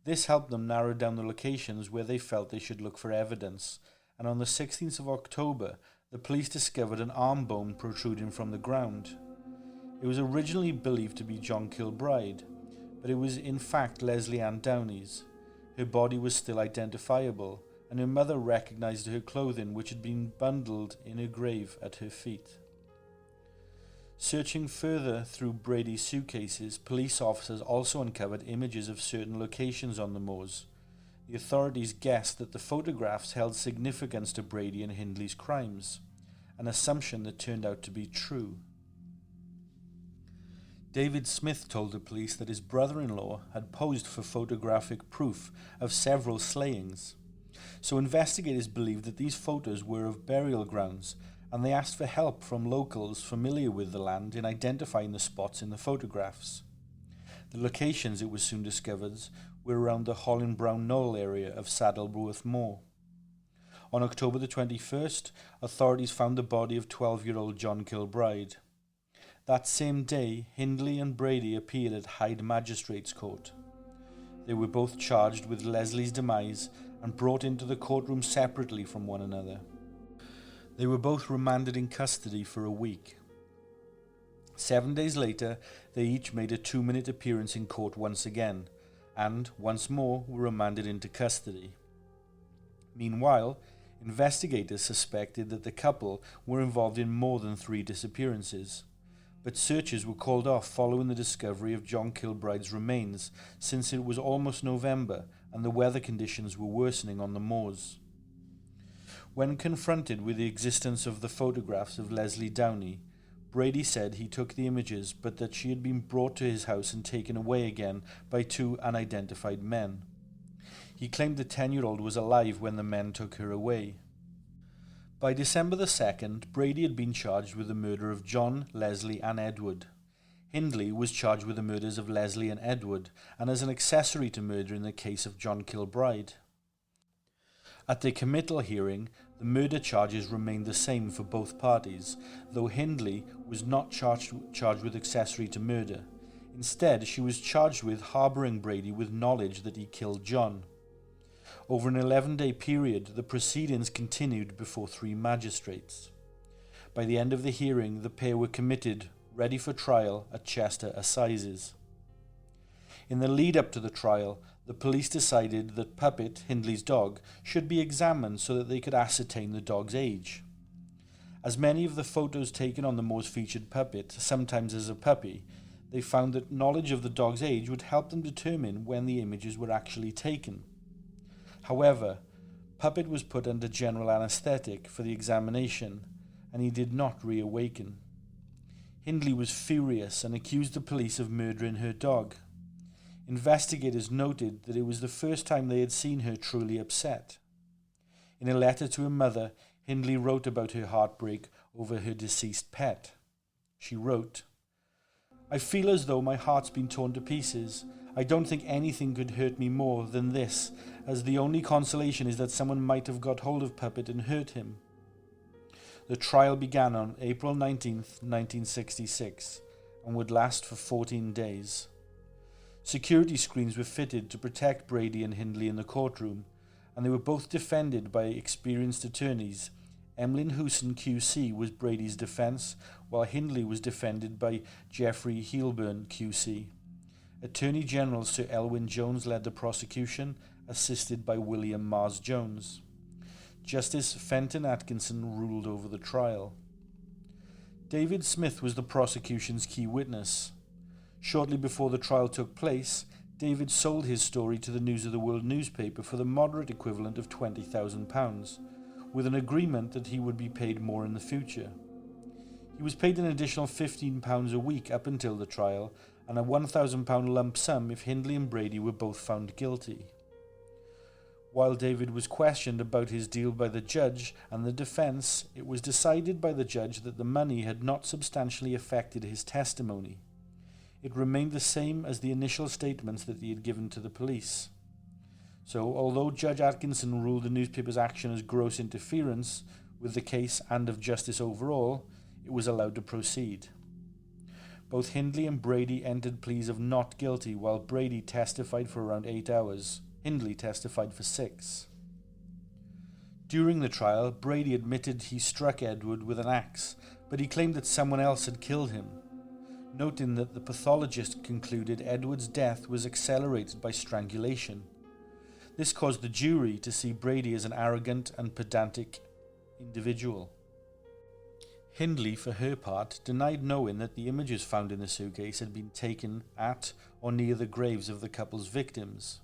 This helped them narrow down the locations where they felt they should look for evidence, and on the 16th of October, the police discovered an arm bone protruding from the ground. It was originally believed to be John Kilbride, but it was in fact Leslie Ann Downey's. Her body was still identifiable, and her mother recognized her clothing, which had been bundled in her grave at her feet. Searching further through Brady's suitcases, police officers also uncovered images of certain locations on the moors. The authorities guessed that the photographs held significance to Brady and Hindley's crimes, an assumption that turned out to be true. David Smith told the police that his brother-in-law had posed for photographic proof of several slayings. So investigators believed that these photos were of burial grounds, and they asked for help from locals familiar with the land in identifying the spots in the photographs. The locations, it was soon discovered, were around the Holland-Brown Knoll area of Saddleworth Moor. On October the 21st, authorities found the body of 12-year-old John Kilbride. That same day, Hindley and Brady appeared at Hyde Magistrates Court. They were both charged with Leslie's demise and brought into the courtroom separately from one another. They were both remanded in custody for a week. 7 days later, they each made a 2-minute appearance in court once again, and once more were remanded into custody. Meanwhile, investigators suspected that the couple were involved in more than 3 disappearances, but searches were called off following the discovery of John Kilbride's remains, since it was almost November and the weather conditions were worsening on the moors. When confronted with the existence of the photographs of Leslie Downey, Brady said he took the images, but that she had been brought to his house and taken away again by 2 unidentified men. He claimed the 10-year-old was alive when the men took her away. By December the 2nd, Brady had been charged with the murder of John, Leslie and Edward. Hindley was charged with the murders of Leslie and Edward, and as an accessory to murder in the case of John Kilbride. At the committal hearing, the murder charges remained the same for both parties, though Hindley was not charged with accessory to murder. Instead, she was charged with harbouring Brady with knowledge that he killed John. Over an 11-day period, the proceedings continued before 3 magistrates. By the end of the hearing, the pair were committed, ready for trial at Chester Assizes. In the lead-up to the trial, the police decided that Puppet, Hindley's dog, should be examined so that they could ascertain the dog's age. As many of the photos taken on the moors featured Puppet, sometimes as a puppy, they found that knowledge of the dog's age would help them determine when the images were actually taken. However, Puppet was put under general anesthetic for the examination, and he did not reawaken. Hindley was furious and accused the police of murdering her dog. Investigators noted that it was the first time they had seen her truly upset. In a letter to her mother, Hindley wrote about her heartbreak over her deceased pet. She wrote, "I feel as though my heart's been torn to pieces. I don't think anything could hurt me more than this, as the only consolation is that someone might have got hold of Puppet and hurt him." The trial began on April 19th, 1966, and would last for 14 days. Security screens were fitted to protect Brady and Hindley in the courtroom, and they were both defended by experienced attorneys. Emlyn Hooson QC was Brady's defense, while Hindley was defended by Jeffrey Heilburn QC. Attorney General Sir Elwyn Jones led the prosecution, assisted by William Mars Jones. Justice Fenton Atkinson ruled over the trial. David Smith was the prosecution's key witness. Shortly before the trial took place, David sold his story to the News of the World newspaper for the moderate equivalent of £20,000, with an agreement that he would be paid more in the future. He was paid an additional £15 a week up until the trial, and a £1,000 lump sum if Hindley and Brady were both found guilty. While David was questioned about his deal by the judge and the defence, it was decided by the judge that the money had not substantially affected his testimony. It remained the same as the initial statements that he had given to the police. So, although Judge Atkinson ruled the newspaper's action as gross interference with the case and of justice overall, it was allowed to proceed. Both Hindley and Brady entered pleas of not guilty, while Brady testified for around 8 hours. Hindley testified for 6. During the trial, Brady admitted he struck Edward with an axe, but he claimed that someone else had killed him, noting that the pathologist concluded Edward's death was accelerated by strangulation. This caused the jury to see Brady as an arrogant and pedantic individual. Hindley, for her part, denied knowing that the images found in the suitcase had been taken at or near the graves of the couple's victims.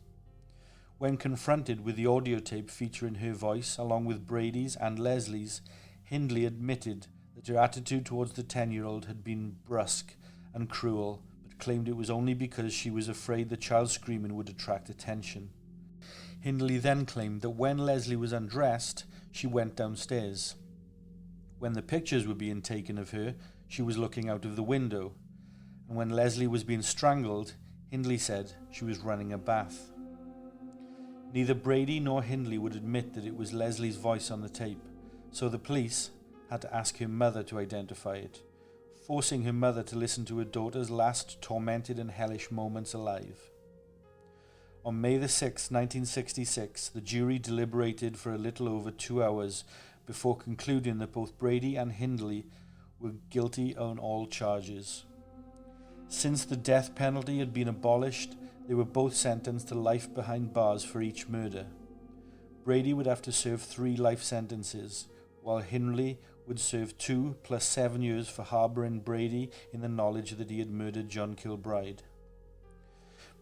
When confronted with the audio tape featuring her voice, along with Brady's and Leslie's, Hindley admitted that her attitude towards the 10-year-old had been brusque and cruel, but claimed it was only because she was afraid the child's screaming would attract attention. Hindley then claimed that when Leslie was undressed, she went downstairs. When the pictures were being taken of her, she was looking out of the window, and when Leslie was being strangled, Hindley said she was running a bath. Neither Brady nor Hindley would admit that it was Leslie's voice on the tape, so the police had to ask her mother to identify it, forcing her mother to listen to her daughter's last tormented and hellish moments alive. On May the 6th, 1966, the jury deliberated for a little over 2 hours before concluding that both Brady and Hindley were guilty on all charges. Since the death penalty had been abolished, they were both sentenced to life behind bars for each murder. Brady would have to serve 3 life sentences, while Hindley would serve 2 plus 7 years for harbouring Brady in the knowledge that he had murdered John Kilbride.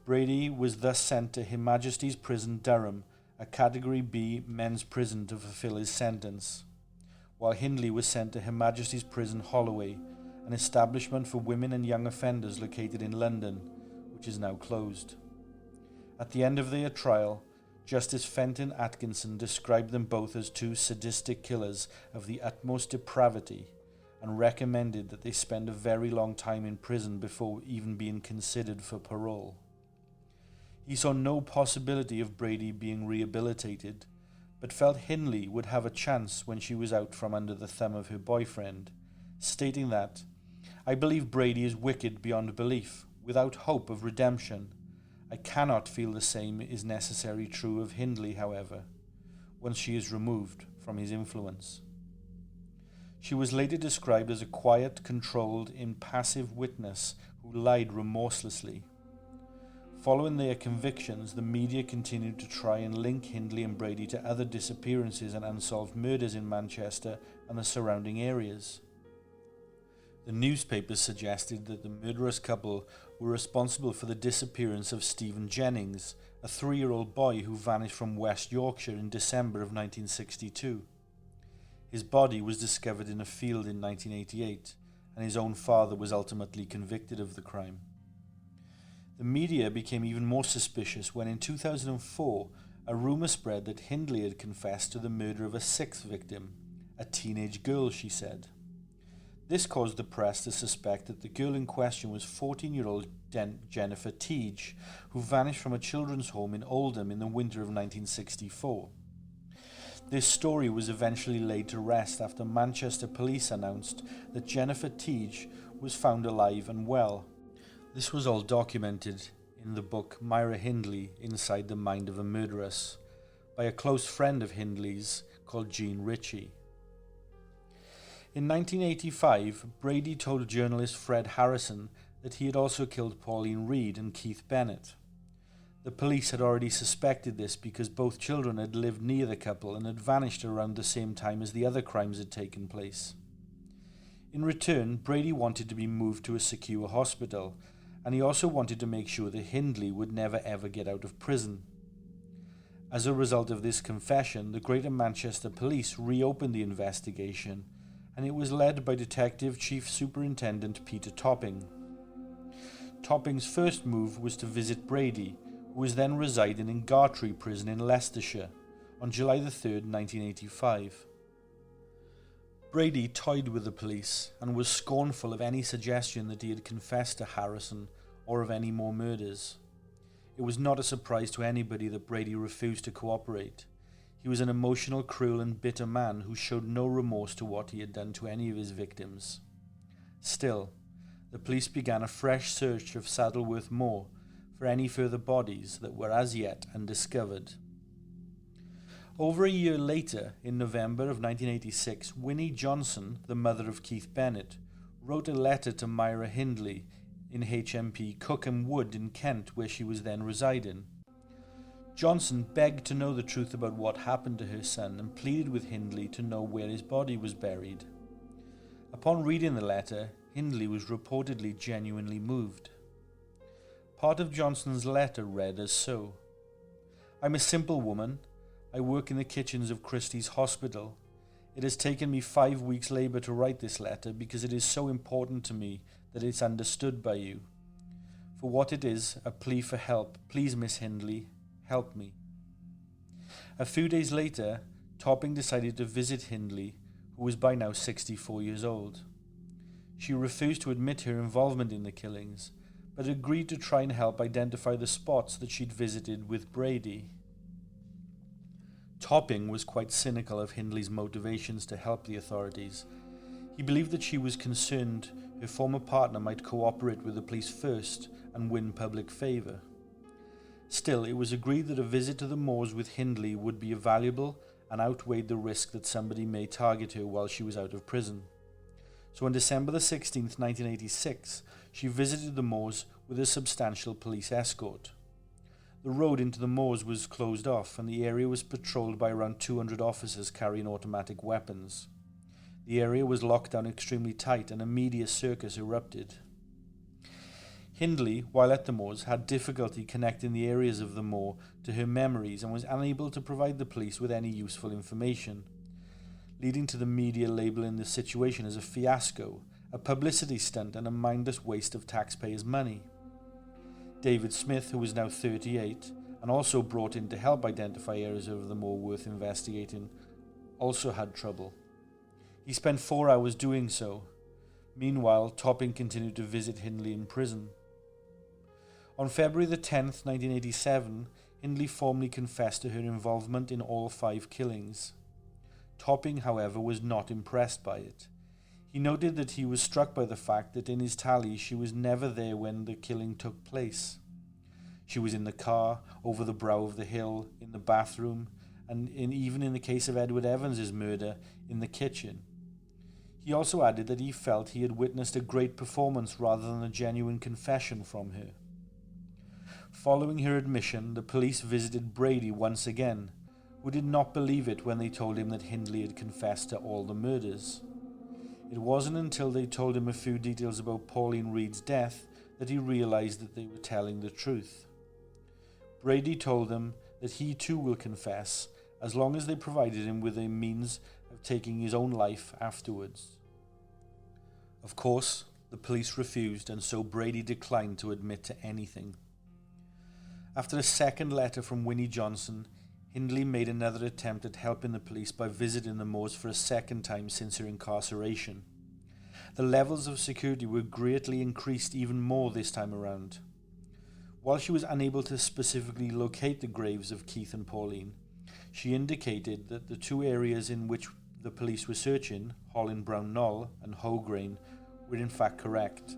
Brady was thus sent to Her Majesty's Prison Durham, a Category B men's prison, to fulfil his sentence, while Hindley was sent to Her Majesty's Prison Holloway, an establishment for women and young offenders located in London, which is now closed. At the end of their trial, Justice Fenton Atkinson described them both as 2 sadistic killers of the utmost depravity and recommended that they spend a very long time in prison before even being considered for parole. He saw no possibility of Brady being rehabilitated, but felt Hindley would have a chance when she was out from under the thumb of her boyfriend, stating that, "I believe Brady is wicked beyond belief, without hope of redemption. I cannot feel the same is necessarily true of Hindley, however, once she is removed from his influence." She was later described as a quiet, controlled, impassive witness who lied remorselessly. Following their convictions, the media continued to try and link Hindley and Brady to other disappearances and unsolved murders in Manchester and the surrounding areas. The newspapers suggested that the murderous couple were responsible for the disappearance of Stephen Jennings, a 3-year-old boy who vanished from West Yorkshire in December of 1962. His body was discovered in a field in 1988, and his own father was ultimately convicted of the crime. The media became even more suspicious when in 2004 a rumour spread that Hindley had confessed to the murder of a 6th victim, a teenage girl, she said. This caused the press to suspect that the girl in question was 14-year-old Jennifer Teague, who vanished from a children's home in Oldham in the winter of 1964. This story was eventually laid to rest after Manchester police announced that Jennifer Teague was found alive and well. This was all documented in the book Myra Hindley, Inside the Mind of a Murderess, by a close friend of Hindley's called Jean Ritchie. In 1985, Brady told journalist Fred Harrison that he had also killed Pauline Reed and Keith Bennett. The police had already suspected this because both children had lived near the couple and had vanished around the same time as the other crimes had taken place. In return, Brady wanted to be moved to a secure hospital, and he also wanted to make sure that Hindley would never ever get out of prison. As a result of this confession, the Greater Manchester Police reopened the investigation, and it was led by Detective Chief Superintendent Peter Topping. Topping's first move was to visit Brady, who was then residing in Gartree Prison in Leicestershire, on July 3rd, 1985. Brady toyed with the police and was scornful of any suggestion that he had confessed to Harrison or of any more murders. It was not a surprise to anybody that Brady refused to cooperate. He was an emotional, cruel and bitter man who showed no remorse to what he had done to any of his victims. Still, the police began a fresh search of Saddleworth Moor for any further bodies that were as yet undiscovered. Over a year later, in November of 1986, Winnie Johnson, the mother of Keith Bennett, wrote a letter to Myra Hindley in HMP Cookham Wood in Kent, where she was then residing. Johnson begged to know the truth about what happened to her son and pleaded with Hindley to know where his body was buried. Upon reading the letter, Hindley was reportedly genuinely moved. Part of Johnson's letter read as so: "I'm a simple woman. I work in the kitchens of Christie's Hospital. It has taken me 5 weeks' labour to write this letter because it is so important to me that it's understood by you. For what it is, a plea for help. Please, Miss Hindley, help me." A few days later, Topping decided to visit Hindley, who was by now 64 years old. She refused to admit her involvement in the killings, but agreed to try and help identify the spots that she'd visited with Brady. Topping was quite cynical of Hindley's motivations to help the authorities. He believed that she was concerned her former partner might cooperate with the police first and win public favour. Still, it was agreed that a visit to the moors with Hindley would be valuable and outweighed the risk that somebody may target her while she was out of prison. So on December the 16th, 1986, she visited the moors with a substantial police escort. The road into the moors was closed off and the area was patrolled by around 200 officers carrying automatic weapons. The area was locked down extremely tight and a media circus erupted. Hindley, while at the moors, had difficulty connecting the areas of the moor to her memories and was unable to provide the police with any useful information, leading to the media labelling the situation as a fiasco, a publicity stunt and a mindless waste of taxpayers' money. David Smith, who was now 38, and also brought in to help identify areas of the moor worth investigating, also had trouble. He spent 4 hours doing so. Meanwhile, Topping continued to visit Hindley in prison. On February the 10th, 1987, Hindley formally confessed to her involvement in all 5 killings. Topping, however, was not impressed by it. He noted that he was struck by the fact that in his tally she was never there when the killing took place. She was in the car, over the brow of the hill, in the bathroom, and even in the case of Edward Evans's murder, in the kitchen. He also added that he felt he had witnessed a great performance rather than a genuine confession from her. Following her admission, the police visited Brady once again, who did not believe it when they told him that Hindley had confessed to all the murders. It wasn't until they told him a few details about Pauline Reed's death that he realized that they were telling the truth. Brady told them that he too will confess, as long as they provided him with a means of taking his own life afterwards. Of course, the police refused, and so Brady declined to admit to anything. After a second letter from Winnie Johnson, Hindley made another attempt at helping the police by visiting the moors for a second time since her incarceration. The levels of security were greatly increased even more this time around. While she was unable to specifically locate the graves of Keith and Pauline, she indicated that the 2 areas in which the police were searching, Holland Brown Knoll and Hograin, were in fact correct.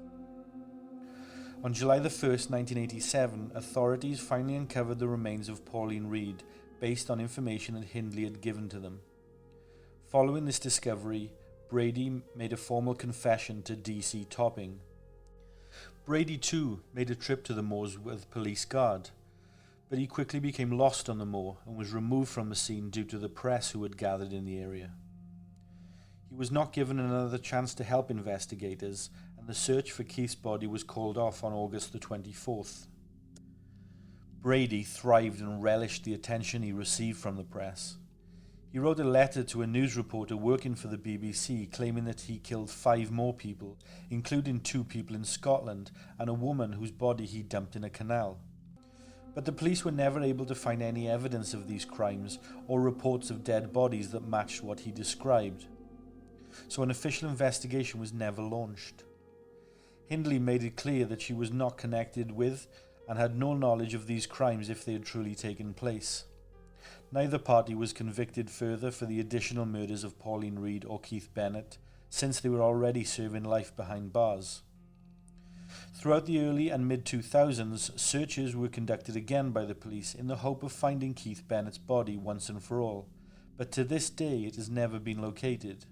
On July the 1st, 1987, authorities finally uncovered the remains of Pauline Reed based on information that Hindley had given to them. Following this discovery, Brady made a formal confession to DC Topping. Brady too made a trip to the moors with police guard, but he quickly became lost on the moor and was removed from the scene due to the press who had gathered in the area. He was not given another chance to help investigators, and the search for Keith's body was called off on August the 24th. Brady thrived and relished the attention he received from the press. He wrote a letter to a news reporter working for the BBC claiming that he killed 5 more people, including 2 people in Scotland and a woman whose body he dumped in a canal. But the police were never able to find any evidence of these crimes or reports of dead bodies that matched what he described. So an official investigation was never launched. Hindley made it clear that she was not connected with and had no knowledge of these crimes if they had truly taken place. Neither party was convicted further for the additional murders of Pauline Reed or Keith Bennett, since they were already serving life behind bars. Throughout the early and mid-2000s, searches were conducted again by the police in the hope of finding Keith Bennett's body once and for all, but to this day it has never been located.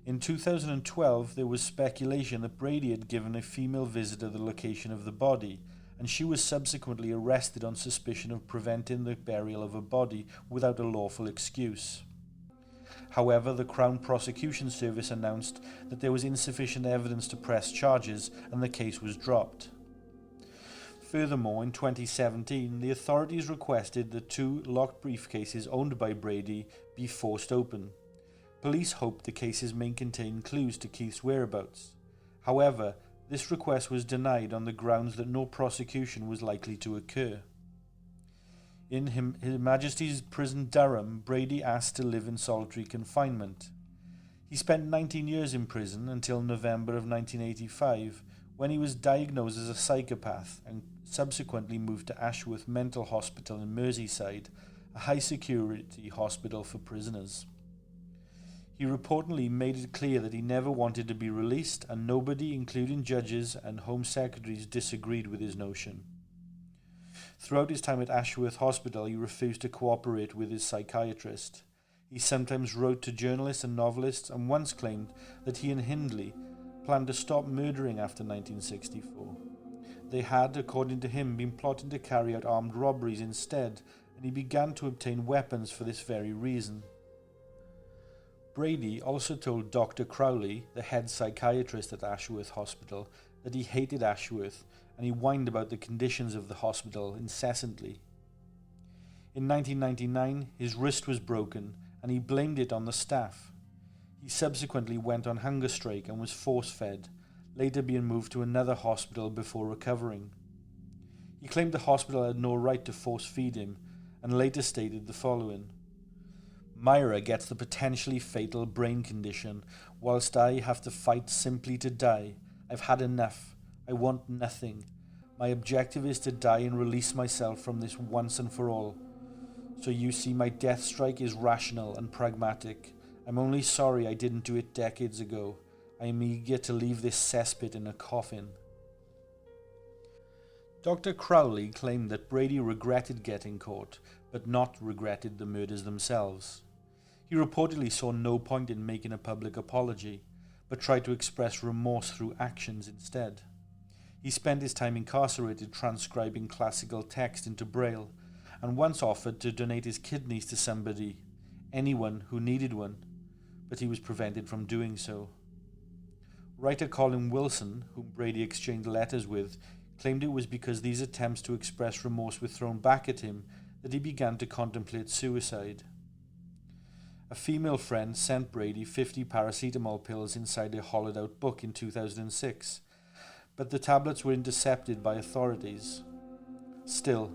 In 2012, there was speculation that Brady had given a female visitor the location of the body, and she was subsequently arrested on suspicion of preventing the burial of a body without a lawful excuse. However, the Crown Prosecution Service announced that there was insufficient evidence to press charges and the case was dropped. Furthermore, in 2017, the authorities requested that 2 locked briefcases owned by Brady be forced open. Police hoped the cases may contain clues to Keith's whereabouts. However, this request was denied on the grounds that no prosecution was likely to occur. In His Majesty's Prison Durham, Brady asked to live in solitary confinement. He spent 19 years in prison until November of 1985, when he was diagnosed as a psychopath and subsequently moved to Ashworth Mental Hospital in Merseyside, a high-security hospital for prisoners. He reportedly made it clear that he never wanted to be released, and nobody, including judges and Home Secretaries, disagreed with his notion. Throughout his time at Ashworth Hospital, he refused to cooperate with his psychiatrist. He sometimes wrote to journalists and novelists and once claimed that he and Hindley planned to stop murdering after 1964. They had, according to him, been plotting to carry out armed robberies instead, and he began to obtain weapons for this very reason. Brady also told Dr. Crowley, the head psychiatrist at Ashworth Hospital, that he hated Ashworth and he whined about the conditions of the hospital incessantly. In 1999, his wrist was broken and he blamed it on the staff. He subsequently went on hunger strike and was force-fed, later being moved to another hospital before recovering. He claimed the hospital had no right to force-feed him and later stated the following: "Myra gets the potentially fatal brain condition, whilst I have to fight simply to die. I've had enough. I want nothing. My objective is to die and release myself from this once and for all. So you see, my death strike is rational and pragmatic. I'm only sorry I didn't do it decades ago. I am eager to leave this cesspit in a coffin." Dr. Crowley claimed that Brady regretted getting caught, but not regretted the murders themselves. He reportedly saw no point in making a public apology, but tried to express remorse through actions instead. He spent his time incarcerated transcribing classical text into Braille, and once offered to donate his kidneys to somebody, anyone who needed one, but he was prevented from doing so. Writer Colin Wilson, whom Brady exchanged letters with, claimed it was because these attempts to express remorse were thrown back at him that he began to contemplate suicide. A female friend sent Brady 50 paracetamol pills inside a hollowed-out book in 2006, but the tablets were intercepted by authorities. Still,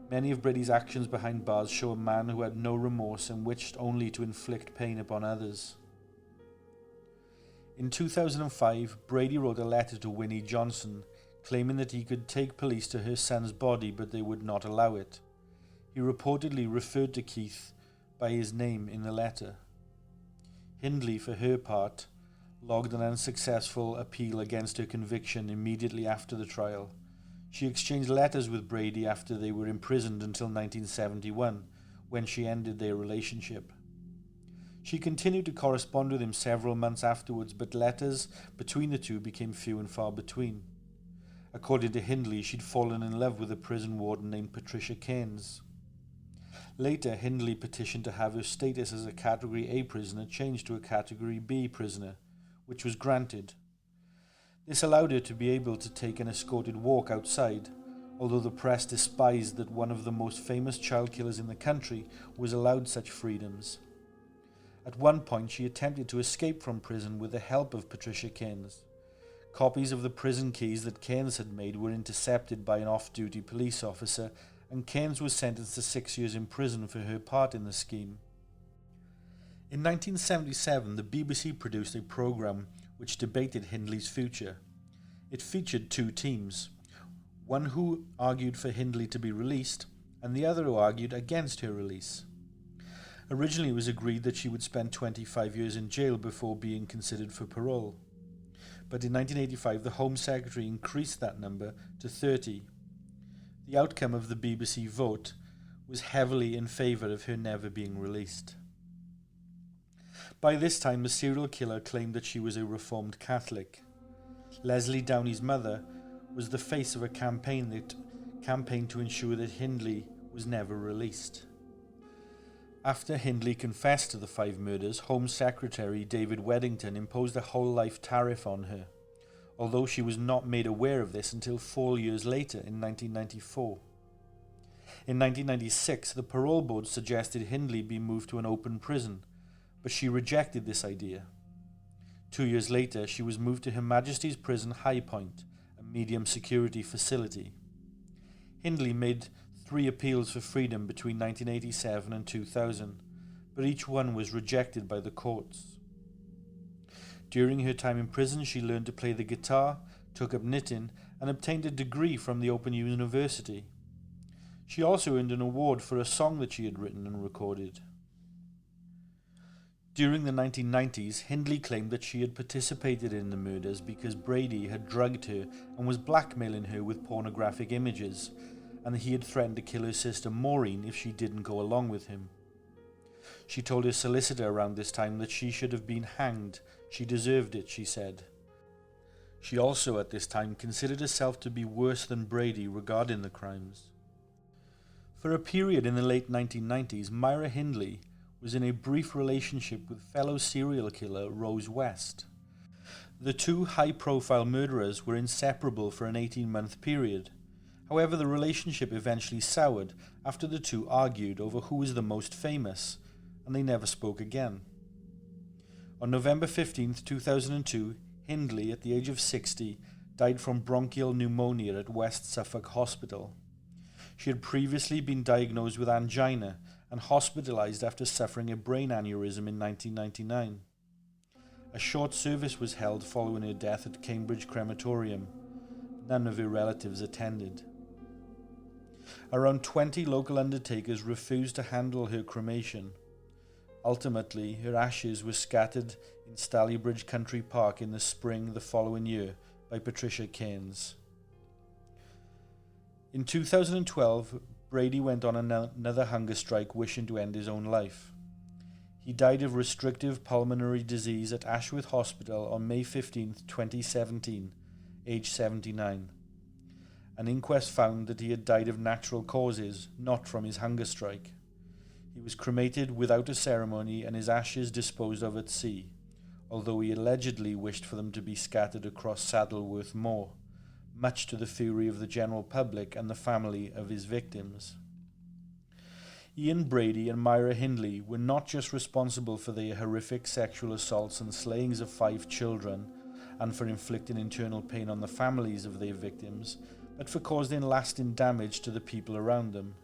many of Brady's actions behind bars show a man who had no remorse and wished only to inflict pain upon others. In 2005, Brady wrote a letter to Winnie Johnson, claiming that he could take police to her son's body but they would not allow it. He reportedly referred to Keith by his name in the letter. Hindley, for her part, logged an unsuccessful appeal against her conviction immediately after the trial. She exchanged letters with Brady after they were imprisoned until 1971, when she ended their relationship. She continued to correspond with him several months afterwards, but letters between the two became few and far between. According to Hindley, she'd fallen in love with a prison warden named Patricia Keynes. Later, Hindley petitioned to have her status as a Category A prisoner changed to a Category B prisoner, which was granted. This allowed her to be able to take an escorted walk outside, although the press despised that one of the most famous child killers in the country was allowed such freedoms. At one point, she attempted to escape from prison with the help of Patricia Keynes. Copies of the prison keys that Keynes had made were intercepted by an off-duty police officer, and Keynes was sentenced to 6 years in prison for her part in the scheme. In 1977, the BBC produced a programme which debated Hindley's future. It featured two teams, one who argued for Hindley to be released, and the other who argued against her release. Originally, it was agreed that she would spend 25 years in jail before being considered for parole. But in 1985, the Home Secretary increased that number to 30. The outcome of the BBC vote was heavily in favour of her never being released. By this time, the serial killer claimed that she was a Reformed Catholic. Leslie Downey's mother was the face of a campaign to ensure that Hindley was never released. After Hindley confessed to the 5 murders, Home Secretary David Weddington imposed a whole-life tariff on her, although she was not made aware of this until 4 years later in 1994. In 1996, the parole board suggested Hindley be moved to an open prison, but she rejected this idea. 2 years later, she was moved to Her Majesty's Prison High Point, a medium security facility. Hindley made 3 appeals for freedom between 1987 and 2000, but each one was rejected by the courts. During her time in prison, she learned to play the guitar, took up knitting, and obtained a degree from the Open University. She also earned an award for a song that she had written and recorded. During the 1990s, Hindley claimed that she had participated in the murders because Brady had drugged her and was blackmailing her with pornographic images, and that he had threatened to kill her sister Maureen if she didn't go along with him. She told her solicitor around this time that she should have been hanged. She deserved it, she said. She also at this time considered herself to be worse than Brady regarding the crimes. For a period in the late 1990s, Myra Hindley was in a brief relationship with fellow serial killer Rose West. The two high-profile murderers were inseparable for an 18-month period. However, the relationship eventually soured after the two argued over who was the most famous, and they never spoke again. On November 15, 2002, Hindley, at the age of 60, died from bronchial pneumonia at West Suffolk Hospital. She had previously been diagnosed with angina and hospitalized after suffering a brain aneurysm in 1999. A short service was held following her death at Cambridge Crematorium. None of her relatives attended. Around 20 local undertakers refused to handle her cremation. Ultimately, her ashes were scattered in Stalybridge Country Park in the spring the following year by Patricia Keynes. In 2012, Brady went on another hunger strike wishing to end his own life. He died of restrictive pulmonary disease at Ashworth Hospital on May 15, 2017, aged 79. An inquest found that he had died of natural causes, not from his hunger strike. He was cremated without a ceremony and his ashes disposed of at sea, although he allegedly wished for them to be scattered across Saddleworth Moor, much to the fury of the general public and the family of his victims. Ian Brady and Myra Hindley were not just responsible for their horrific sexual assaults and slayings of 5 children, and for inflicting internal pain on the families of their victims, but for causing lasting damage to the people around them.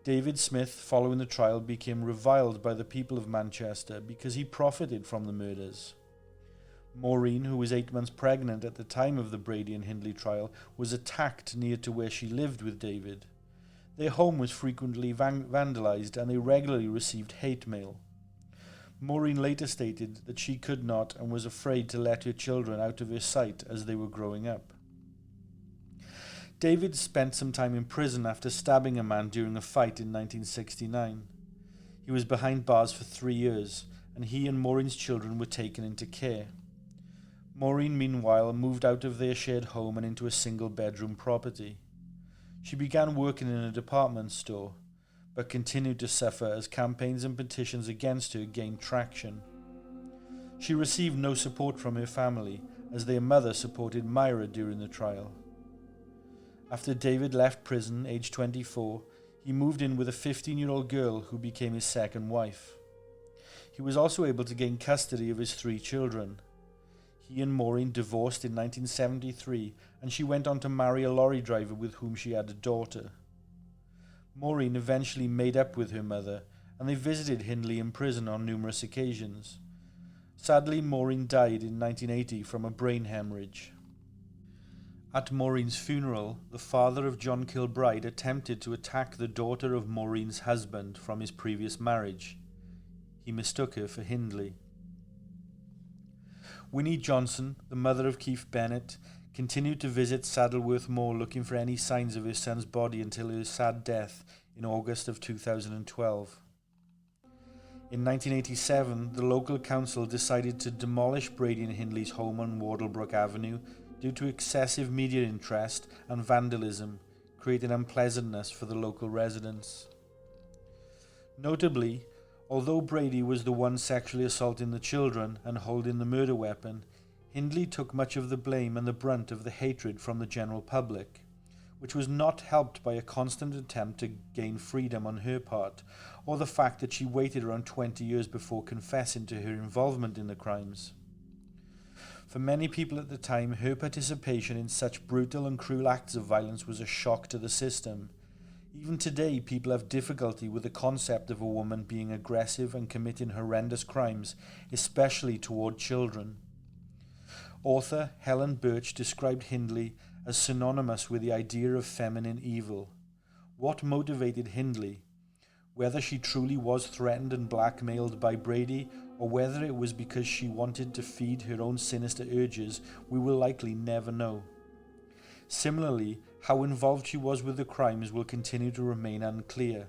David Smith, following the trial, became reviled by the people of Manchester because he profited from the murders. Maureen, who was 8 months pregnant at the time of the Brady and Hindley trial, was attacked near to where she lived with David. Their home was frequently vandalized and they regularly received hate mail. Maureen later stated that she could not and was afraid to let her children out of her sight as they were growing up. David spent some time in prison after stabbing a man during a fight in 1969. He was behind bars for 3 years, and he and Maureen's children were taken into care. Maureen, meanwhile, moved out of their shared home and into a single-bedroom property. She began working in a department store, but continued to suffer as campaigns and petitions against her gained traction. She received no support from her family, as their mother supported Myra during the trial. After David left prison, aged 24, he moved in with a 15-year-old girl who became his second wife. He was also able to gain custody of his 3 children. He and Maureen divorced in 1973, and she went on to marry a lorry driver with whom she had a daughter. Maureen eventually made up with her mother, and they visited Hindley in prison on numerous occasions. Sadly, Maureen died in 1980 from a brain hemorrhage. At Maureen's funeral, the father of John Kilbride attempted to attack the daughter of Maureen's husband from his previous marriage. He mistook her for Hindley. Winnie Johnson, the mother of Keith Bennett, continued to visit Saddleworth Moor looking for any signs of her son's body until her sad death in August of 2012. In 1987, the local council decided to demolish Brady and Hindley's home on Wardlebrook Avenue due to excessive media interest and vandalism, creating unpleasantness for the local residents. Notably, although Brady was the one sexually assaulting the children and holding the murder weapon, Hindley took much of the blame and the brunt of the hatred from the general public, which was not helped by a constant attempt to gain freedom on her part, or the fact that she waited around 20 years before confessing to her involvement in the crimes. For many people at the time, her participation in such brutal and cruel acts of violence was a shock to the system. Even today, people have difficulty with the concept of a woman being aggressive and committing horrendous crimes, especially toward children. Author Helen Birch described Hindley as synonymous with the idea of feminine evil. What motivated Hindley? Whether she truly was threatened and blackmailed by Brady, or whether it was because she wanted to feed her own sinister urges, we will likely never know. Similarly, how involved she was with the crimes will continue to remain unclear.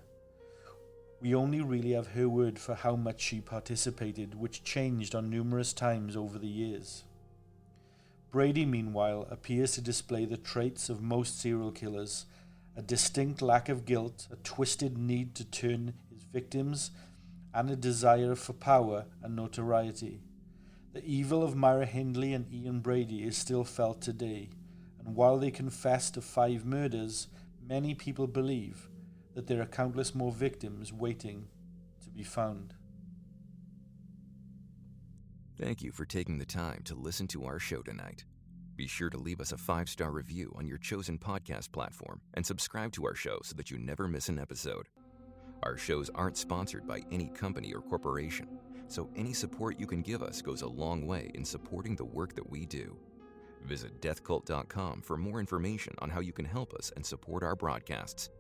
We only really have her word for how much she participated, which changed on numerous times over the years. Brady, meanwhile, appears to display the traits of most serial killers: a distinct lack of guilt, a twisted need to turn his victims, and a desire for power and notoriety. The evil of Myra Hindley and Ian Brady is still felt today, and while they confess to 5 murders, many people believe that there are countless more victims waiting to be found. Thank you for taking the time to listen to our show tonight. Be sure to leave us a 5-star review on your chosen podcast platform and subscribe to our show so that you never miss an episode. Our shows aren't sponsored by any company or corporation, so any support you can give us goes a long way in supporting the work that we do. Visit deathcult.com for more information on how you can help us and support our broadcasts.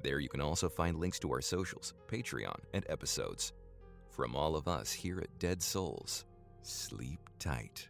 There you can also find links to our socials, Patreon, and episodes. From all of us here at Dead Souls, sleep tight.